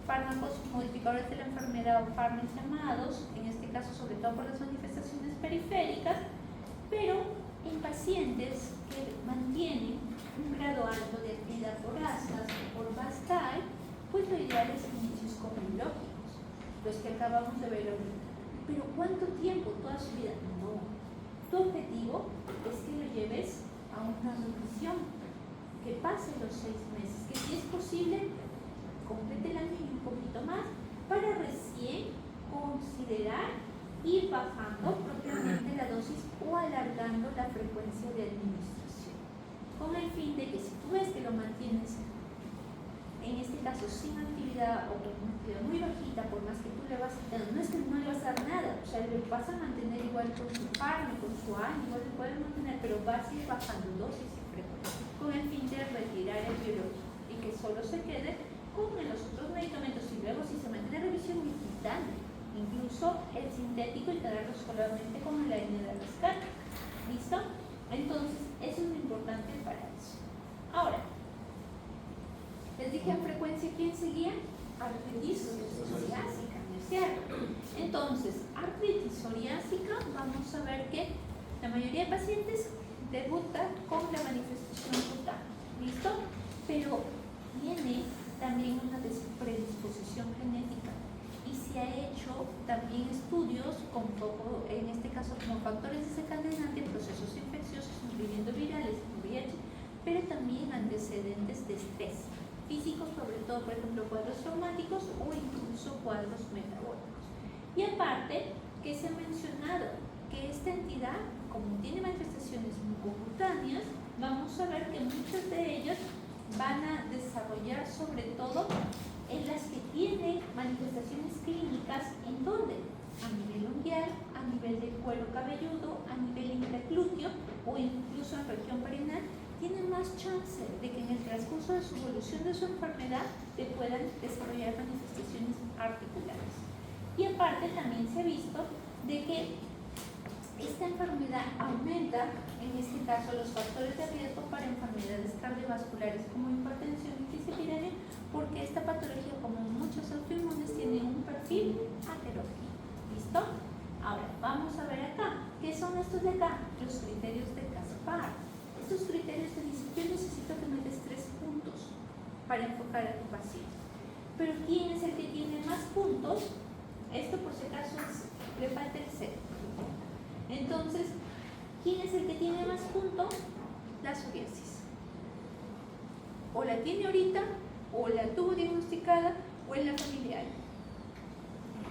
fármacos modificadores de la enfermedad o fármacos llamados, en este caso sobre todo por las manifestaciones periféricas, pero en pacientes que mantienen un grado alto de actividad por astas o por BASDAI, pues lo ideal es inicios comunológicos, los que acabamos de ver ahorita. Pero ¿cuánto tiempo? ¿Toda su vida? No. Tu objetivo es que lo lleves a una revisión, que pase los 6 meses, que si es posible, complete el año y un poquito más, para recién considerar ir bajando propiamente la dosis o alargando la frecuencia de administración, con el fin de que si tú ves que lo mantienes, en este caso sin actividad o con una actividad muy bajita, por más que tú le vas a dar, no es que no le vas a dar nada, o sea, le vas a mantener igual con su carne, con su año, igual le puedes mantener, pero vas a ir bajando dosis y frecuencia, con el fin de retirar el biológico y que solo se quede con los otros medicamentos, y luego si se mantiene en revisión, y quitarle incluso el sintético y quedarlo solamente con la línea de rescate. ¿Listo? Entonces, eso es lo importante para eso. Ahora, les dije en frecuencia quién seguía, artritis psoriásica, ¿no es cierto? Entonces, artritis psoriásica, vamos a ver que la mayoría de pacientes debuta con la manifestación cutánea, ¿listo? Pero tiene también una predisposición genética y se ha hecho también estudios con poco, en este caso como factores desencadenantes, procesos infecciosos, incluyendo virales, VIH, pero también antecedentes de estrés físicos, sobre todo, por ejemplo, cuadros traumáticos o incluso cuadros metabólicos. Y aparte, que se ha mencionado que esta entidad, como tiene manifestaciones mucocutáneas, vamos a ver que muchas de ellas van a desarrollar sobre todo en las que tienen manifestaciones clínicas, ¿en dónde? A nivel unguial, a nivel del cuero cabelludo, a nivel interglúteo o incluso en región perineal, tienen más chance de que en el transcurso de su evolución de su enfermedad te puedan desarrollar manifestaciones articulares. Y aparte también se ha visto de que esta enfermedad aumenta, en este caso, los factores de riesgo para enfermedades cardiovasculares como hipertensión y dislipidemia, porque esta patología, como muchos autoinmunes, tiene un perfil heterogéneo. ¿Listo? Ahora, vamos a ver acá. ¿Qué son estos de acá? Los criterios de Caspar. Estos criterios te dicen, yo necesito que me des 3 puntos para enfocar a tu paciente. Pero ¿quién es el que tiene más puntos? Esto, por si acaso, le falta el 0. Entonces, ¿quién es el que tiene más puntos? La psoriasis. O la tiene ahorita, o la tuvo diagnosticada, o en la familia hay.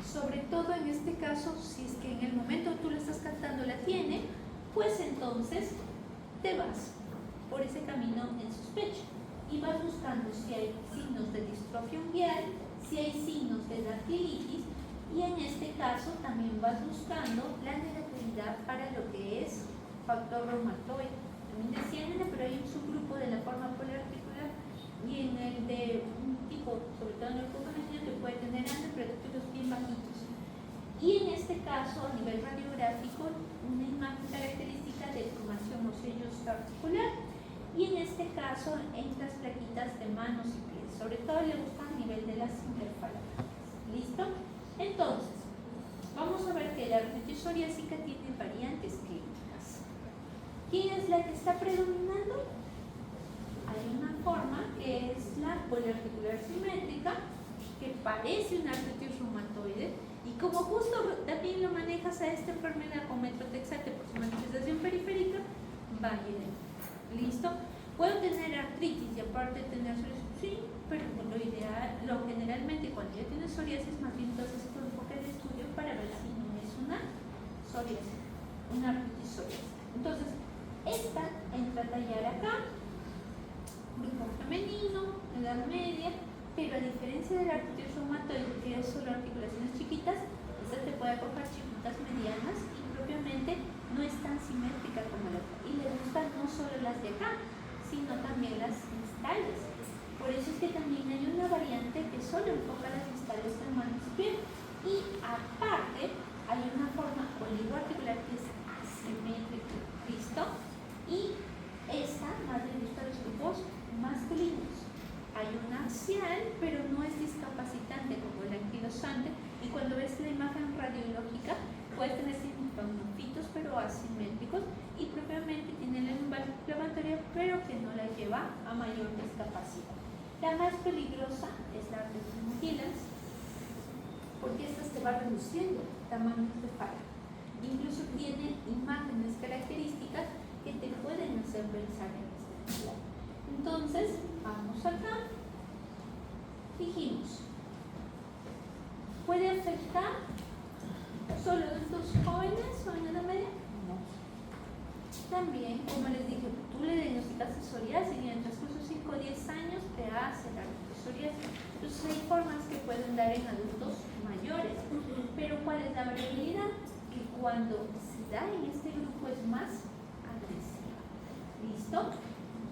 Sobre todo en este caso, si es que en el momento tú la estás captando la tiene, pues entonces te vas por ese camino en sospecha y vas buscando si hay signos de distrofia unguial, si hay signos de dactilitis, y en este caso también vas buscando la negatividad para lo que es factor reumatoide. También decían, pero hay un subgrupo de la forma poliarticular y en el de un tipo, sobre todo en el grupo femenino, que puede tener anteproductos bien bajitos. Y en este caso, a nivel radiográfico, una imagen característica de formación óseo articular, y en este caso en las plaquitas de manos y pies, sobre todo le buscan a nivel de las interfalangales. ¿Listo? Entonces, vamos a ver que la artritis psoriásica tiene variantes clínicas. ¿Quién es la que está predominando? Hay una forma que es la poliarticular simétrica, que parece una artritis reumatoide, y como justo también lo manejas a esta enfermedad con metrotexate por su manifestación periférica, va a ir. ¿Listo? Puedo tener artritis y aparte tener psoriasis, sí, pero lo ideal, generalmente cuando ya tienes psoriasis, más bien entonces tu enfoque de estudio para ver si no es una psoriasis, una artritis psoriásica. Entonces, esta entra a tallar acá, grupo femenino, edad media, pero a diferencia de la artritis reumatoide, que es solo articulaciones chiquitas, esta te puede acoger chiquitas, medianas, y propiamente no es tan simétrica como la otra. Y le gustan no solo las de acá, sino también las distales. Por eso es que también hay una variante que solo enfoca las distales en manos y pies. Y aparte, hay una forma oligoarticular que es asimétrica. ¿Listo? Y esta más le gusta a los grupos masculinos. Hay una axial, pero no es discapacitante como el anquilosante. Y cuando ves la imagen radiológica, puedes tener sintomofitos, pero asimétricos, y propiamente tiene la lumbar inflamatoria, pero que no la lleva a mayor discapacidad. La más peligrosa es la arteriovenous, porque esta se va reduciendo tamaño de falla. Incluso tiene imágenes características que te pueden hacer pensar en este plan. Entonces, vamos acá. Dijimos, ¿puede afectar solo adultos jóvenes o en edad media? No. También, como les dije, tú le diagnosticaste psoriasis y en el transcurso de 5 o 10 años te hace la psoriasis. Entonces hay formas que pueden dar en adultos mayores. Pero ¿cuál es la variabilidad? Que cuando se da en este grupo es más agresiva. ¿Listo?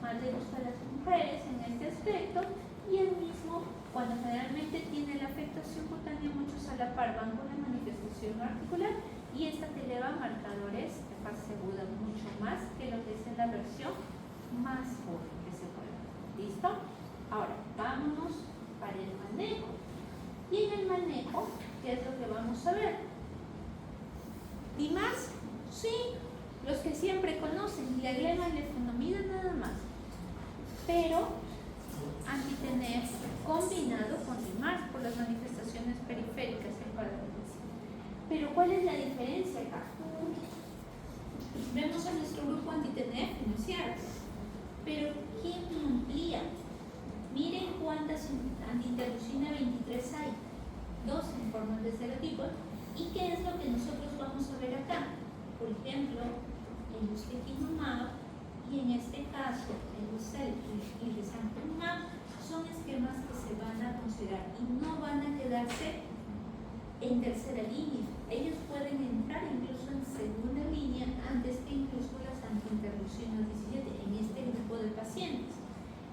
Más le gusta a las mujeres en este aspecto, y el mismo, cuando generalmente tiene la afectación cutánea, muchos a la par van con la manifestación articular, y esta te eleva marcadores de fase aguda mucho más que lo que es en la versión más joven que se puede. ¿Listo? Ahora, vámonos para el manejo. Y en el manejo, ¿qué es lo que vamos a ver? ¿Y más? Sí, los que siempre conocen, diaglema y leflunomida nada más. Pero anti-TNF combinado con DIMARS por las manifestaciones periféricas en parálisis. Pero ¿cuál es la diferencia acá? Vemos a nuestro grupo anti-TNF, ¿no es cierto? Pero ¿quién lo amplía? Miren cuántas anti-interleucina 23 hay. 2 en forma de serotipos. ¿Y qué es lo que nosotros vamos a ver acá? Por ejemplo, el ustekinumab y en este caso el UCEL y el risankizumab son esquemas que se van a considerar y no van a quedarse en tercera línea. Ellos pueden entrar incluso en segunda línea antes que incluso las antiinterleucinas 17 en este grupo de pacientes.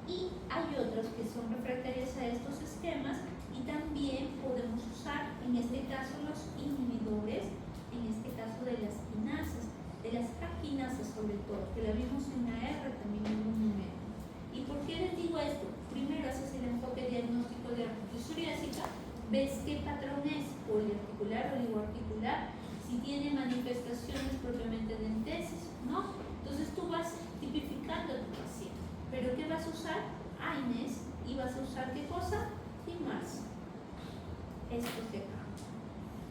Y hay otros que son refractarios a estos esquemas y también podemos usar en este caso los inhibidores, en este caso de las quinasas, de las quinasas sobre todo, que la vimos en la R también en un momento. ¿Y por qué les digo esto? Primero haces el enfoque diagnóstico de artritis psoriásica, ves qué patrón es, poliarticular o oligoarticular, si tiene manifestaciones propiamente dentesis, ¿no? Entonces tú vas tipificando a tu paciente. ¿Pero qué vas a usar? AINES, y vas a usar ¿qué cosa? DIMARS. Estos de acá.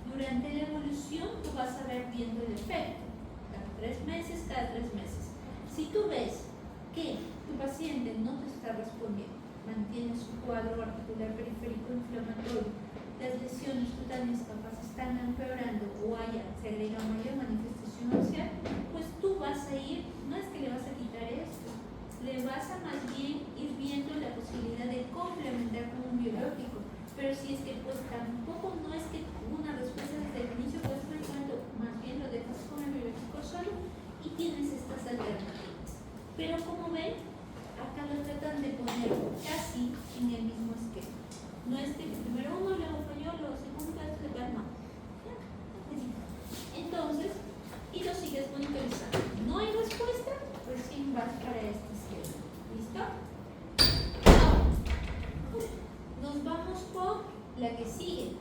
Durante la evolución tú vas a ver viendo el efecto. Cada 3 meses, cada 3 meses. Si tú ves que tu paciente no te está respondiendo, mantiene su cuadro articular periférico inflamatorio, las lesiones cutáneas capaz están empeorando o se agrega mayor manifestación ósea, pues tú vas a ir, no es que le vas a quitar esto, le vas a más bien ir viendo la posibilidad de complementar con un biológico. Pero si es que pues tampoco no es que una respuesta desde el inicio, pues cuando más bien lo dejas con el biológico solo y tienes estas alternativas. Pero como ven, acá lo tratan de poner casi en el mismo esquema. No es que primero uno, luego falló, luego segundo, esto de no. Entonces, y lo sigues monitorizando. No hay respuesta, recién vas para este esquema. ¿Listo? Ahora, nos vamos por la que sigue.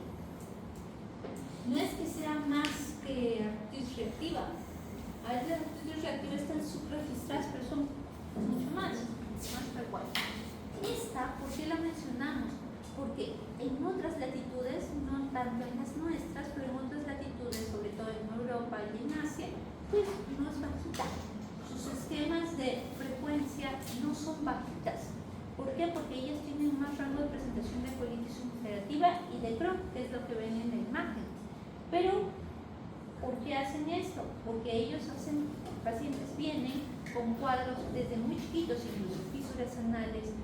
No es que sea más que artritis reactiva. A veces las artritis reactivas están subregistradas, pero son mucho más frecuentes. Esta, ¿por qué la mencionamos? Porque en otras latitudes, no tanto en las nuestras, pero en otras latitudes, sobre todo en Europa y en Asia, pues no es bajita. Sus esquemas de frecuencia no son bajitas. ¿Por qué? Porque ellas tienen más rango de presentación de colitis ulcerativa y de Crohn, que es lo que ven en la imagen. Pero, ¿por qué hacen esto? Porque ellos hacen, pacientes vienen con cuadros desde muy chiquitos, incluso fisuras anales,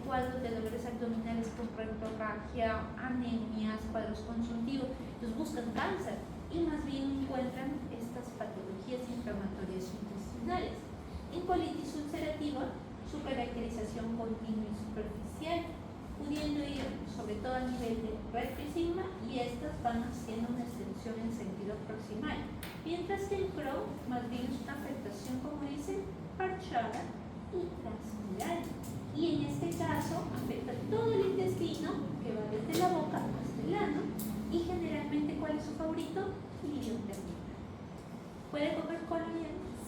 cuadros de dolores abdominales con rectorragia, anemias, cuadros consuntivos, entonces buscan cáncer y más bien encuentran estas patologías inflamatorias intestinales. En colitis ulcerativa, su caracterización continua y superficial, pudiendo ir sobre todo a nivel de recto y sigma, y estas van haciendo una extensión en sentido proximal. Mientras que el Crohn más bien es una afectación, como dicen, parchada y transmural. Y en este caso afecta todo el intestino, que va desde la boca hasta el ano, y generalmente, ¿cuál es su favorito? Ilioterminal. ¿Puede comer colon?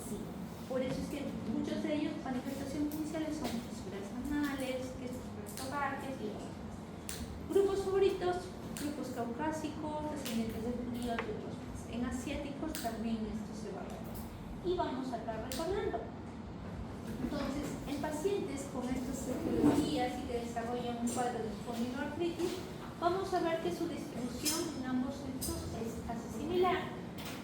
Sí. Por eso es que muchos de ellos, manifestaciones iniciales son fisuras anales, que es pues también esto se va a ver. Y vamos a estar recordando. Entonces, en pacientes con estas etiologías y que desarrollan un cuadro de espondiloartritis, vamos a ver que su distribución en ambos sexos es casi similar.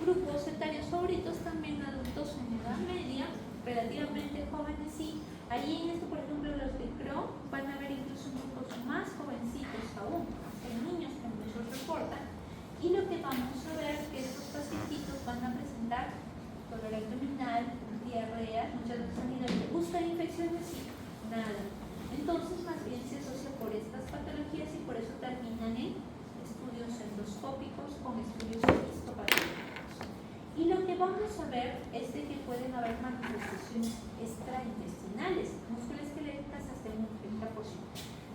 Grupos etarios favoritos también adultos en edad media, relativamente jóvenes, sí. Ahí en esto, por ejemplo, los de Crohn van a ver incluso grupos más jovencitos aún, hay niños que muchos reportan. Y lo que vamos a ver es que estos pacientitos van a presentar dolor abdominal, diarrea, muchas veces sanidad. ¿Buscan infecciones? Sí, nada. Entonces, más bien se asocia por estas patologías y por eso terminan en estudios endoscópicos con estudios histopatológicos. Y lo que vamos a ver es de que pueden haber manifestaciones extraintestinales, musculoesqueléticas hasta un 30%.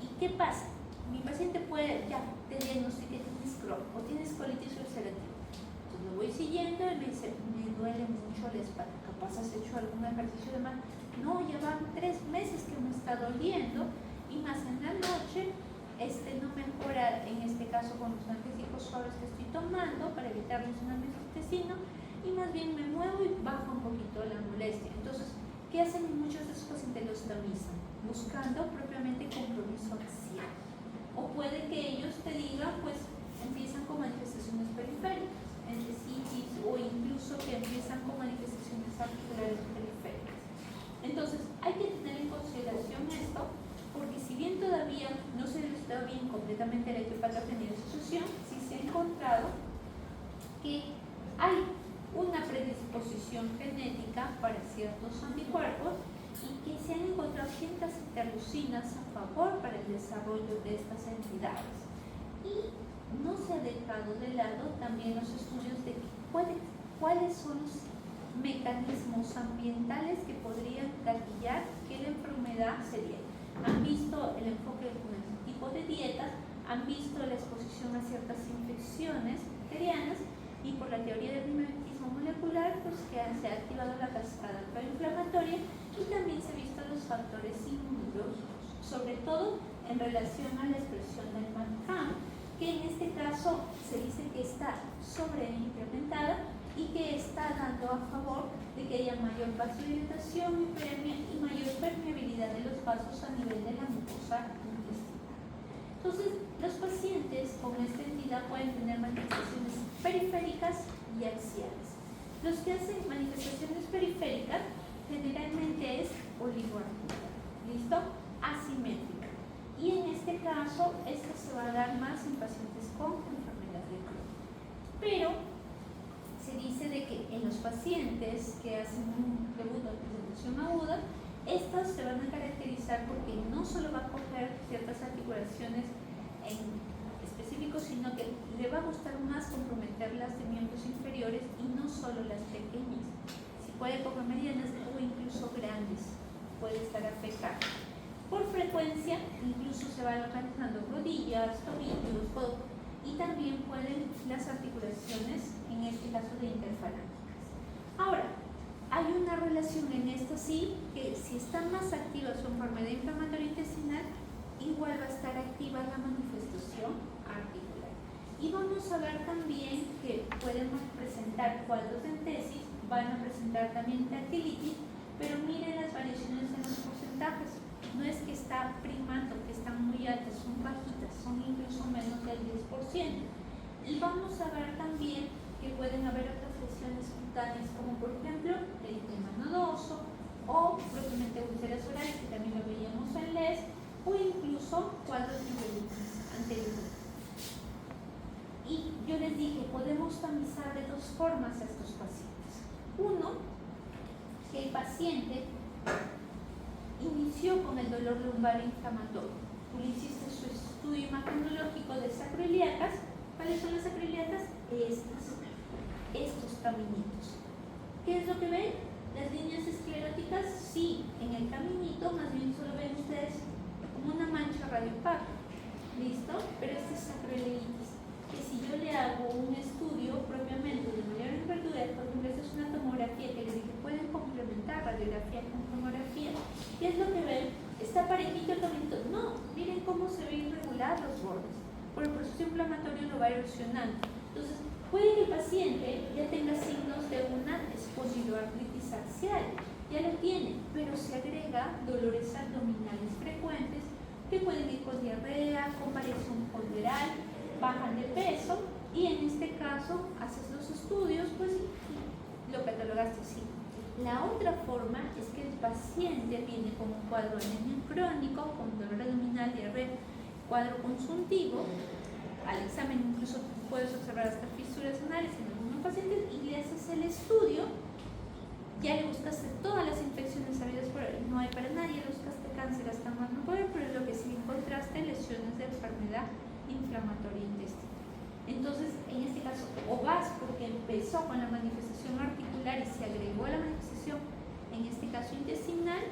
¿Y qué pasa? Mi paciente puede, ya, te diagnostiqué que tienes Crohn o tienes colitis ulcerativa. Entonces lo voy siguiendo y me dice, me duele mucho la espalda. Capaz has hecho algún ejercicio de más. No, ya van 3 meses que me está doliendo y más en la noche no mejora, en este caso con los analgésicos suaves que estoy tomando para evitar los intestino y más bien me muevo y baja un poquito la molestia. Entonces, ¿qué hacen muchos de esos pacientes? Los tamizan, buscando propiamente compromiso axial. O puede que ellos te digan, pues empiezan con manifestaciones periféricas, endesitis, o incluso que empiezan con manifestaciones articulares periféricas. Entonces, hay que tener en consideración esto, porque si bien todavía no se está bien completamente la etiopatogenia de sucesión, sí se ha encontrado que hay una predisposición genética para ciertos anticuerpos y que se han encontrado ciertas interleucinas a favor para el desarrollo de estas entidades. Y no se ha dejado de lado también los estudios de cuáles son los mecanismos ambientales que podrían gatillar que la enfermedad se diera. Han visto el enfoque con el tipo de dietas, han visto la exposición a ciertas infecciones bacterianas y por la teoría del mimetismo molecular, pues que se ha activado la cascada proinflamatoria y también se han visto los factores inmunológicos, sobre todo en relación a la expresión del MADCAM, que en este caso se dice que está sobreimplementada y que está dando a favor de que haya mayor vasodilatación, hiperemia y mayor permeabilidad de los vasos a nivel de la mucosa intestinal. Entonces, los pacientes con esta entidad pueden tener manifestaciones periféricas y axiales. Los que hacen manifestaciones periféricas generalmente es oligoarticular, ¿listo? Asimétrica. Y en este caso, esto se va a dar más en pacientes con enfermedad de Crohn. Pero se dice de que en los pacientes que hacen un debut de presentación aguda, estas se van a caracterizar porque no solo va a coger ciertas articulaciones en específico, sino que le va a gustar más comprometer las de miembros inferiores y no solo las pequeñas. Si puede coger medianas o incluso grandes, puede estar afectado. Por frecuencia, incluso se van localizando rodillas, tobillos, codo, y también pueden las articulaciones, en este caso de interfalángicas. Ahora, hay una relación en esto sí, que si está más activa su enfermedad inflamatoria intestinal, igual va a estar activa la manifestación articular. Y vamos a ver también que podemos presentar cuadros de entesis, van a presentar también dactilitis, pero miren las variaciones en los porcentajes. No es que está primando, que están muy altas, son bajitas, son incluso menos del 10%. Y vamos a ver también que pueden haber otras lesiones cutáneas, como por ejemplo el eritema nodoso o propiamente úlceras orales, que también lo veíamos en LES, o incluso cuadros de uveitis anteriores. Y yo les dije, podemos tamizar de dos formas a estos pacientes. Uno, que el paciente inició con el dolor lumbar inflamatorio. Tú le hiciste su estudio imagenológico de sacroiliacas. ¿Cuáles son las sacroiliacas? Estos caminitos. ¿Qué es lo que ven? Las líneas escleróticas, sí, en el caminito más bien solo ven ustedes como una mancha radiopaca. ¿Listo? Pero este es sacroileitis, que si yo le hago un estudio propiamente de mayor envergadura, por ejemplo, esta es una tomografía que les dije, pueden complementar radiografía con tomografía. ¿Qué es lo que ven? ¿Está parejito el caminito? No, miren cómo se ve irregular los bordes. Por el proceso inflamatorio lo va erosionando. Entonces, Puede que el paciente ya tenga signos de una espondiloartritis axial, ya lo tiene, pero se agrega dolores abdominales frecuentes que pueden ir con diarrea, con variación ponderal, bajan de peso y en este caso haces los estudios, pues lo catalogaste así. La otra forma es que el paciente viene con un cuadro de anemia crónico, con dolor abdominal, diarrea, cuadro consuntivo. Al examen incluso puedes observar hasta fisuras anales en algunos pacientes y le haces el estudio. Ya le buscaste todas las infecciones habidas por él, no hay para nadie, le buscaste cáncer hasta más no poder, pero lo que sí encontraste lesiones de enfermedad inflamatoria intestinal. Entonces, en este caso, o vas porque empezó con la manifestación articular y se agregó la manifestación, en este caso intestinal,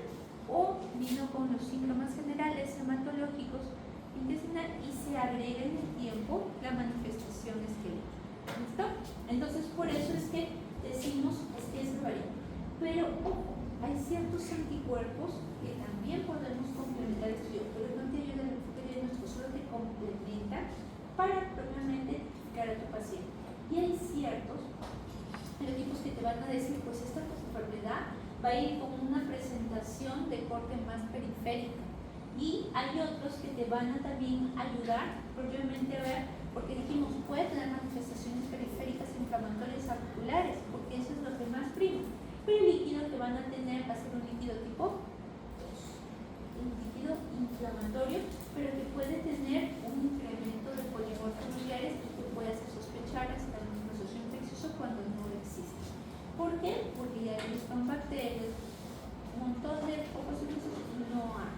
o vino con los síntomas generales hematológicos intestinal y se agrega en el tiempo la manifestación esquelética. ¿Listo? Entonces, por eso es que decimos que es variable. Pero, ojo, hay ciertos anticuerpos que también podemos complementar el estudio, pero no te ayudan en el enfoque diagnóstico, solo te complementan para propiamente identificar a tu paciente. Y hay ciertos fenotipos que te van a decir, pues esta enfermedad va a ir con una presentación de corte más periférica. Y hay otros que te van a también ayudar propiamente a ver, porque dijimos, puede tener manifestaciones periféricas inflamatorias articulares, porque eso es lo que más prima. Pero el líquido que van a tener va a ser un líquido tipo 2, un líquido inflamatorio, pero que puede tener un incremento de polimorfos nucleares y que puede hacer sospechar hasta un proceso infeccioso cuando no existe. ¿Por qué? Porque ya buscan bacterias, un montón de focos infecciosos y no hay.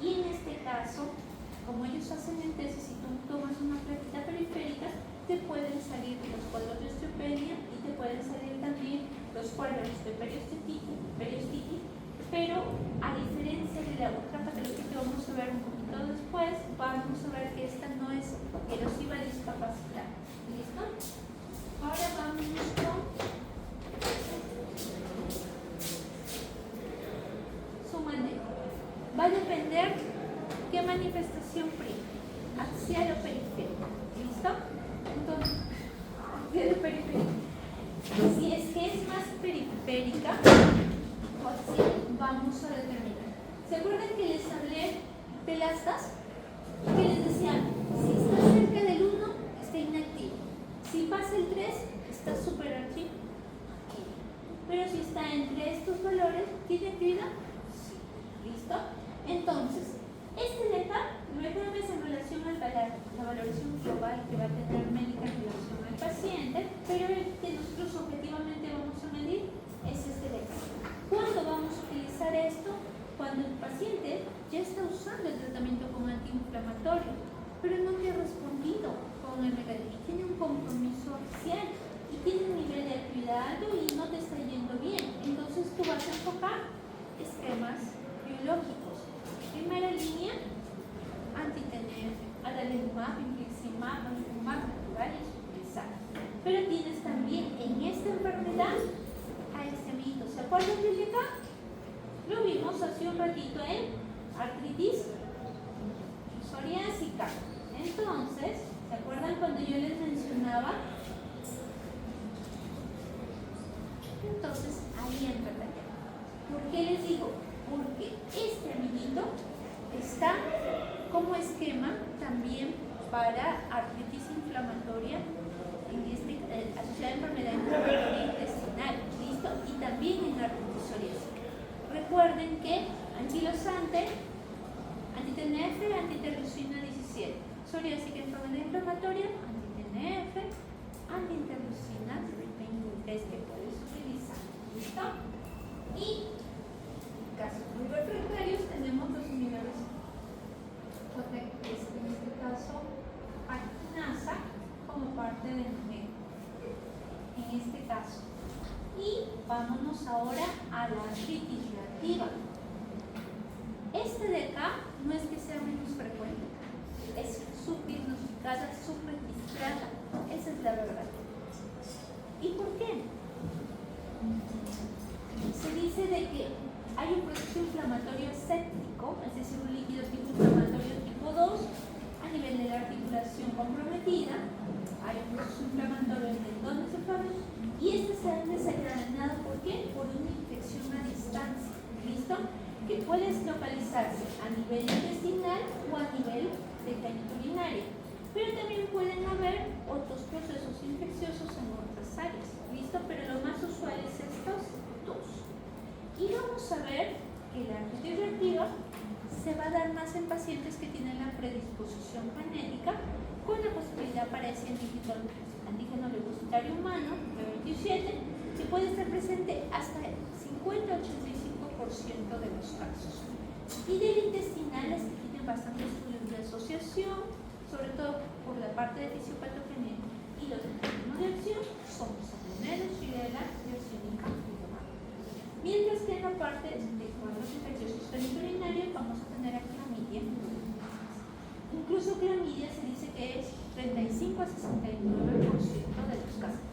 Y en este caso, como ellos hacen en tesis, si tú tomas una plaquita periférica, te pueden salir los cuadros de osteopenia y te pueden salir también los cuadros de periostitis, pero a diferencia de la otra patología que vamos a ver un poquito después, vamos a ver que esta no es erosiva discapacidad. ¿Listo? Ahora vamos con su manejo. Va a depender qué manifestación prima, axial o periférica. ¿Listo? Entonces, ¿qué de periférica? Si es que es más periférica o axial, vamos a determinar. ¿Se acuerdan que les hablé de las TAS? Que les decían, si está cerca del 1, está inactivo. Si pasa el 3, está súper activo. Pero si está entre estos valores, ¿tiene actividad? Sí. ¿Listo? Entonces, este de acá, lo es en relación a la valoración global que va a tener médica en relación al paciente, pero el que nosotros objetivamente vamos a medir es este de acá. ¿Cuándo vamos a utilizar esto? Cuando el paciente ya está usando el tratamiento como antiinflamatorio, pero no te ha respondido con el mecanismo, tiene un compromiso axial y tiene un nivel de actividad alto y no te está yendo bien. Entonces tú vas a enfocar esquemas biológicos. Primera línea, anti-TNF, adalimumab, infliximab, adalimumab natural y supresal. Pero tienes también en esta enfermedad a este amiguito. ¿Se acuerdan de acá? Lo vimos hace un ratito en artritis psoriásica. Entonces, ¿se acuerdan cuando yo les mencionaba? Entonces, ahí entra la llave. ¿Por qué les digo? Porque este amiguito está como esquema también para artritis inflamatoria asociada a enfermedad inflamatoria intestinal, ¿listo? Y también en artritis psoriásica. Recuerden que anquilosante, anti-TNF, anti-interleucina 17. Psoriásica, enfermedad inflamatoria, anti-TNF, anti-interleucina 23 que puedes utilizar, ¿listo? Y casos muy refractarios tenemos los inhibidores en este caso actinasa como parte del manejo en este caso. Y vámonos ahora a la artritis reactiva. Este de acá no es que sea menos frecuente, es subdiagnosticada, subregistrada. Esa es la verdad. ¿Y por qué? Se dice de que hay un proceso inflamatorio séptico, es decir, un líquido tipo inflamatorio tipo 2 a nivel de la articulación comprometida. Hay un proceso inflamatorio en distancia, ¿listo? Que puedes localizarse a nivel intestinal o a nivel de genitourinaria. Pero también pueden haber otros procesos infecciosos en otras áreas, ¿listo? Pero lo más usual es estos dos. Y vamos a ver que la artritis reactiva se va a dar más en pacientes que tienen la predisposición genética con la posibilidad para ese antígeno leucocitario humano, P27, que puede estar presente hasta 50-85% de los casos. Y del intestinal, las que tienen bastante estudios de asociación, sobre todo por la parte de fisiopatogenia y los mecanismos de acción, son Salmonella, Shigella, Yersinia y Helicobacter. Mientras que en la parte de cuadros infecciosos genitourinarios vamos a tener a clamidia. Incluso clamidia se dice que es 35 a 69% de los casos.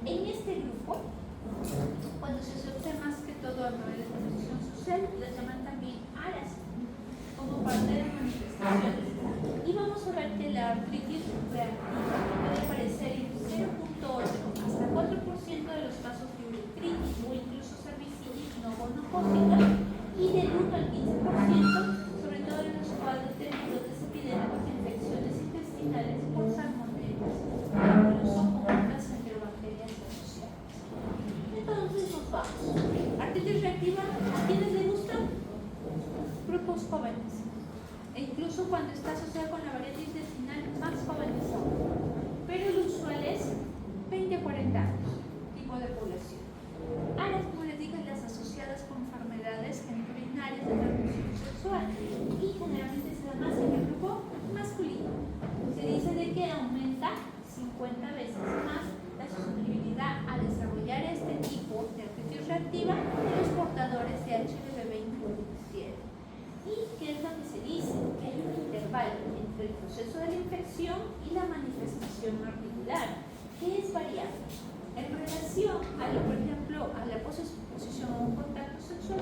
En este grupo, cuando se asocia más que todo a nivel de exposición social, las llaman también ARAS, como parte de las manifestaciones. Y vamos a ver que la artritis reactiva puede aparecer en 0.8 hasta 4% de los casos de uretritis o incluso cervicitis no gonocócica, y del 1 al 15%, sobre todo en los cuadros de brotes epidémicos de infecciones intestinales por salmonelas, incluso con otras enterobacterias asociadas. Entonces nos vamos. Artritis reactiva, ¿a quiénes les gusta? Grupos jóvenes. E incluso cuando está asociada con la variante intestinal, más jóvenes aún. Pero lo usual es 20 a 40 años, tipo de población. Ahora, como les dije, las asociadas con enfermedades genitourinarias de transmisión sexual, y generalmente se da más en el grupo masculino. Se dice de que aumenta 50 veces más la susceptibilidad a desarrollar este tipo de artritis reactiva en los portadores de HPV 27. ¿Y qué es lo que se dice? Que hay un intervalo entre el proceso de la infección y la manifestación articular, que es variable. En relación a, por ejemplo, a la posexposición a un contacto sexual,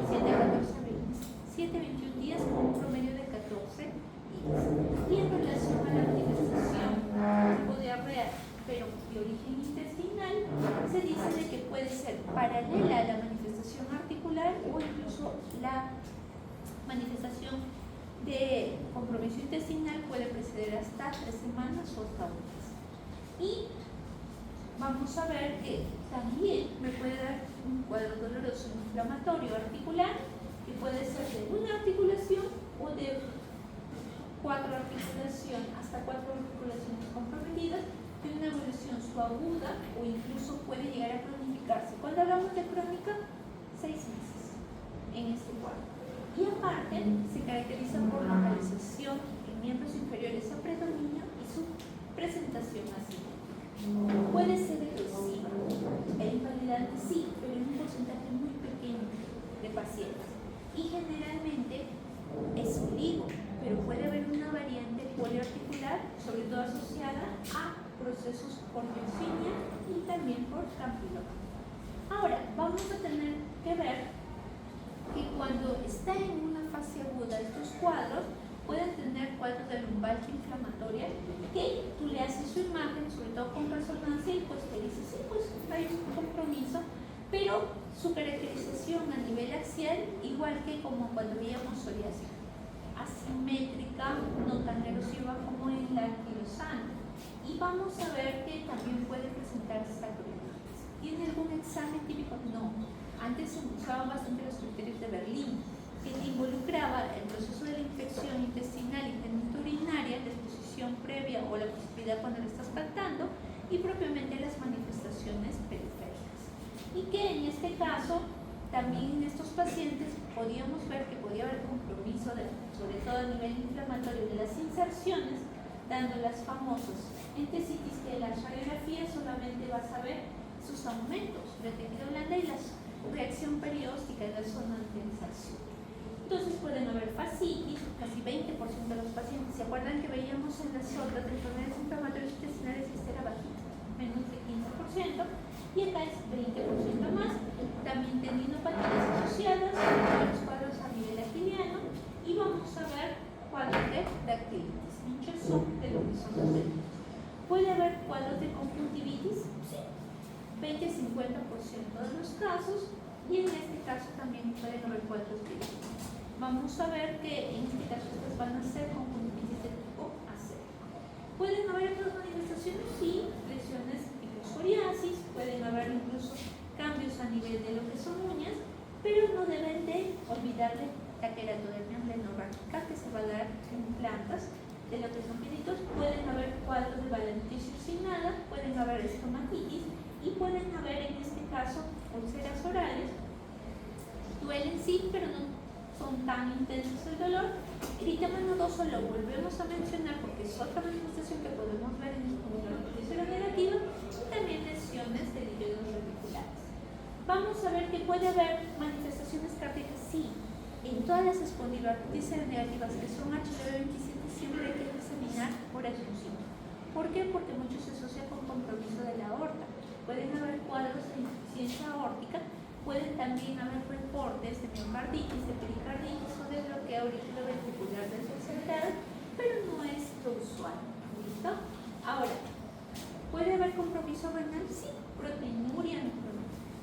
7-21 días con un promedio de 14 días. Y en relación a la manifestación tipo diarrea, pero de origen intestinal, se dice de que puede ser paralela a la manifestación articular o incluso la manifestación de compromiso intestinal puede preceder hasta 3 semanas o hasta un mes. Y vamos a ver que también me puede dar un cuadro doloroso inflamatorio articular, que puede ser de una articulación o de 4 articulaciones, hasta 4 articulaciones comprometidas, de una evolución subaguda o incluso puede llegar a cronificarse. Cuando hablamos de crónica, 6 meses en este cuadro. Y aparte, se caracteriza por localización en miembros inferiores a predominio y su presentación así. Puede ser agresiva e invalidante, sí, pero en un porcentaje muy pequeño de pacientes. Y generalmente es oligo, pero puede haber una variante poliarticular, sobre todo asociada a procesos por biofilia y también por campyloma. Ahora, vamos a tener que ver que cuando está en una fase aguda estos cuadros pueden tener cuadros de lumbalgia inflamatoria que tú le haces su imagen, sobre todo con resonancia, y pues te dices, sí, pues hay un compromiso, pero su caracterización a nivel axial, igual que como cuando veíamos psoriasis, asimétrica, no tan erosiva como en la anquilosana. Y vamos a ver que también puede presentarse sacroiliitis. ¿Tiene algún examen típico? No. Antes se usaban bastante los criterios de Berlín, que involucraba el proceso de la infección intestinal y genitourinaria, la exposición previa o la posibilidad cuando la estás tratando, y propiamente las manifestaciones periféricas. Y que en este caso, también en estos pacientes, podíamos ver que podía haber compromiso, sobre todo a nivel inflamatorio, de las inserciones, dando las famosas entesitis, que la radiografía solamente vas a ver sus aumentos de tejido blanda y la reacción perióstica de la zona de inserción. Entonces pueden haber fascitis, casi 20% de los pacientes. ¿Se acuerdan que veíamos en las otras enfermedades inflamatorias intestinales que esta era bajita? Menos de 15%, y acá es 20% más. También tendinopatías asociadas, los cuadros a nivel aquiliano, y vamos a ver cuadros de dactilitis, hinchazón de lo que son los dedos. ¿Puede haber cuadros de conjuntivitis? Sí. 20-50% de los casos, y en este caso también pueden haber cuadros clínicos. Vamos a ver que en este caso estas van a ser conjuntivitis de tipo acético. Pueden haber otras manifestaciones, sí, lesiones tipo psoriasis, pueden haber incluso cambios a nivel de lo que son uñas, pero no deben de olvidarle la queratodermia amenorrágica que se va a dar en plantas de lo que son pinitos. Pueden haber cuadros de valentitis ursinada, pueden haber estomatitis y pueden haber en este caso úlceras orales. Duelen sí, pero no son tan intensos el dolor. Eritema nodoso lo volvemos a mencionar porque es otra manifestación que podemos ver en el control negativo, y también lesiones de líquidos reticulares. Vamos a ver que puede haber manifestaciones cardíacas, sí. En todas las espondiloartritis negativas que son HLV27 siempre hay que examinar por expulsión. ¿Por qué? Porque mucho se asocia con compromiso de la aorta. Pueden haber cuadros de insuficiencia aórtica, pueden también haber reportes de miocarditis, de pericarditis o de bloqueo auriculoventricular del tercer, pero no es lo usual. ¿Listo? Ahora, ¿puede haber compromiso renal? Sí, proteinuria,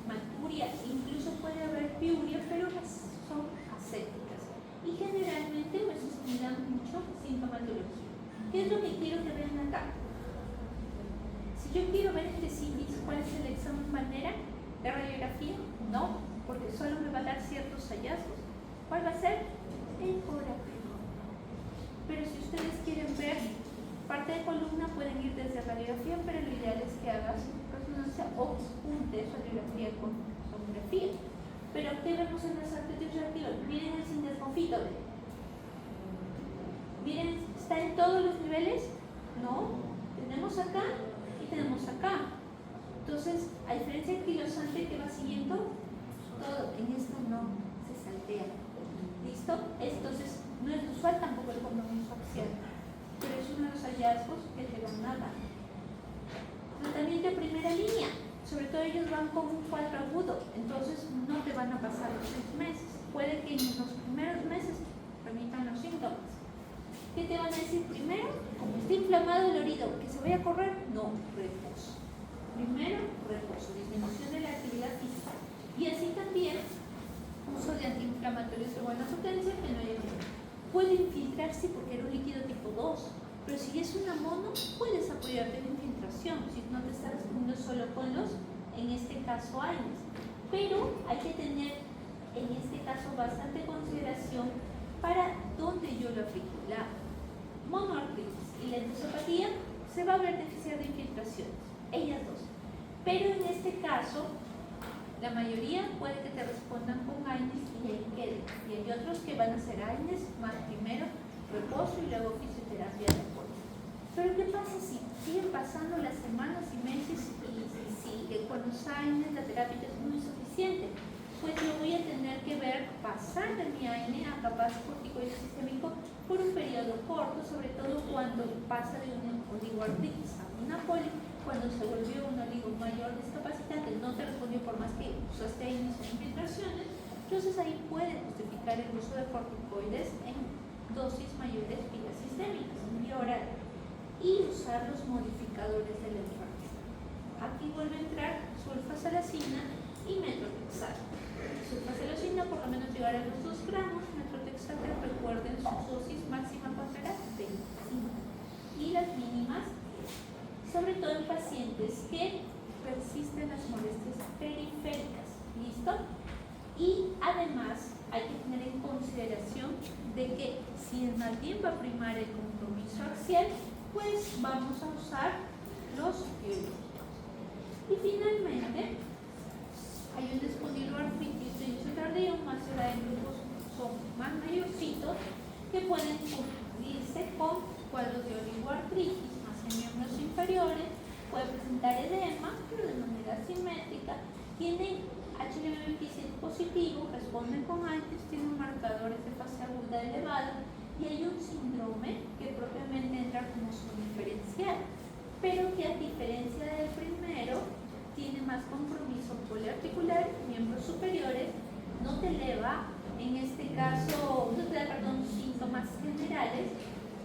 maturia, incluso puede haber piuria, pero son ascéticas. Y generalmente pues estudian mucho sintomatología. ¿Qué es lo que quiero que vean acá? Si yo quiero ver este CITIS, ¿cuál es el examen bandera de radiografía? No, porque solo me va a dar ciertos hallazgos. ¿Cuál va a ser? Ecografía. Pero si ustedes quieren ver parte de columna, pueden ir desde radiografía, pero lo ideal es que hagas resonancia o juntes radiografía con sonografía. Pero ¿qué vemos en las arterias reactivas? Miren el sindesmofito. Miren, ¿está en todos los niveles? No, tenemos acá y tenemos acá. Entonces, a diferencia del quilosante que va siguiendo, todo en esto no se saltea. ¿Listo? Entonces, no es usual tampoco el compromiso axial, pero es uno de los hallazgos que te van a dar. Tratamiento de primera línea. Sobre todo ellos van con un cuadro agudo, entonces no te van a pasar los 6 meses. Puede que en los primeros meses remitan los síntomas. ¿Qué te van a decir primero? Como está inflamado el oído, ¿que se vaya a correr? No, reposo. Primero, reposo, disminución de la actividad física. Y así también, uso de antiinflamatorios de buena potencia, que no haya problema. Puede infiltrarse porque era un líquido tipo 2, pero si es una mono, puedes apoyarte en infiltración, si no te estás respondiendo solo con los, en este caso, AINES. Pero hay que tener, en este caso, bastante consideración para dónde yo lo aplico. La monoartritis y la endosopatía se va a ver deficiencia de infiltraciones, ellas dos. Pero en este caso, la mayoría puede que te respondan con AINES y ahí quede. Y hay otros que van a hacer AINES más primero reposo y luego fisioterapia de apoyo. Pero ¿qué pasa si siguen pasando las semanas y meses y sigue con los AINES, la terapia es muy suficiente? Pues yo voy a tener que ver pasar de mi AINE a capaz corticoide sistémico por un periodo corto, sobre todo cuando pasa de una oligoartritis a una poli, cuando se volvió un oligo mayor discapacitante, no te respondió por más que usaste AINES o infiltraciones, entonces ahí puede justificar el uso de corticoides en dosis mayores vía sistémicas, vía oral, y usar los modificadores de la enfermedad. Aquí vuelve a entrar sulfasalacina y metrotexate. Sulfasalacina por lo menos llegar a los 2 gramos, metrotexate recuerden su dosis máxima cuánto era 25 y las mínimas, sobre todo en pacientes que persisten las molestias periféricas. ¿Listo? Y además hay que tener en consideración de que si más bien va a primar el compromiso axial, pues vamos a usar los biológicos. Y finalmente, hay un espondiloartritis de inicio tardío, más edad en grupos son más mayorcitos, que pueden confundirse con cuadros de oligoartritis, más en miembros inferiores, puede presentar edema, pero de manera simétrica, tienen HLV27 positivo, responden con AINES, tienen marcadores de fase aguda elevada y hay un síndrome que propiamente entra como su diferencial, pero que a diferencia del primero tiene más compromiso poliarticular, miembros superiores, no te eleva, en este caso, no te da, síntomas generales,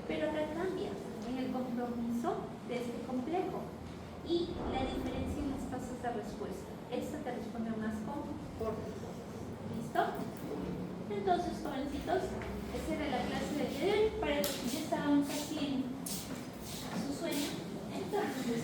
pero acá cambia en el compromiso de este complejo y la diferencia en las fases de respuesta. Esta te responde más con corticoides. ¿Listo? Entonces, jovencitos, esa era la clase del día de hoy. Para los que ya estaban casi en su sueño, entonces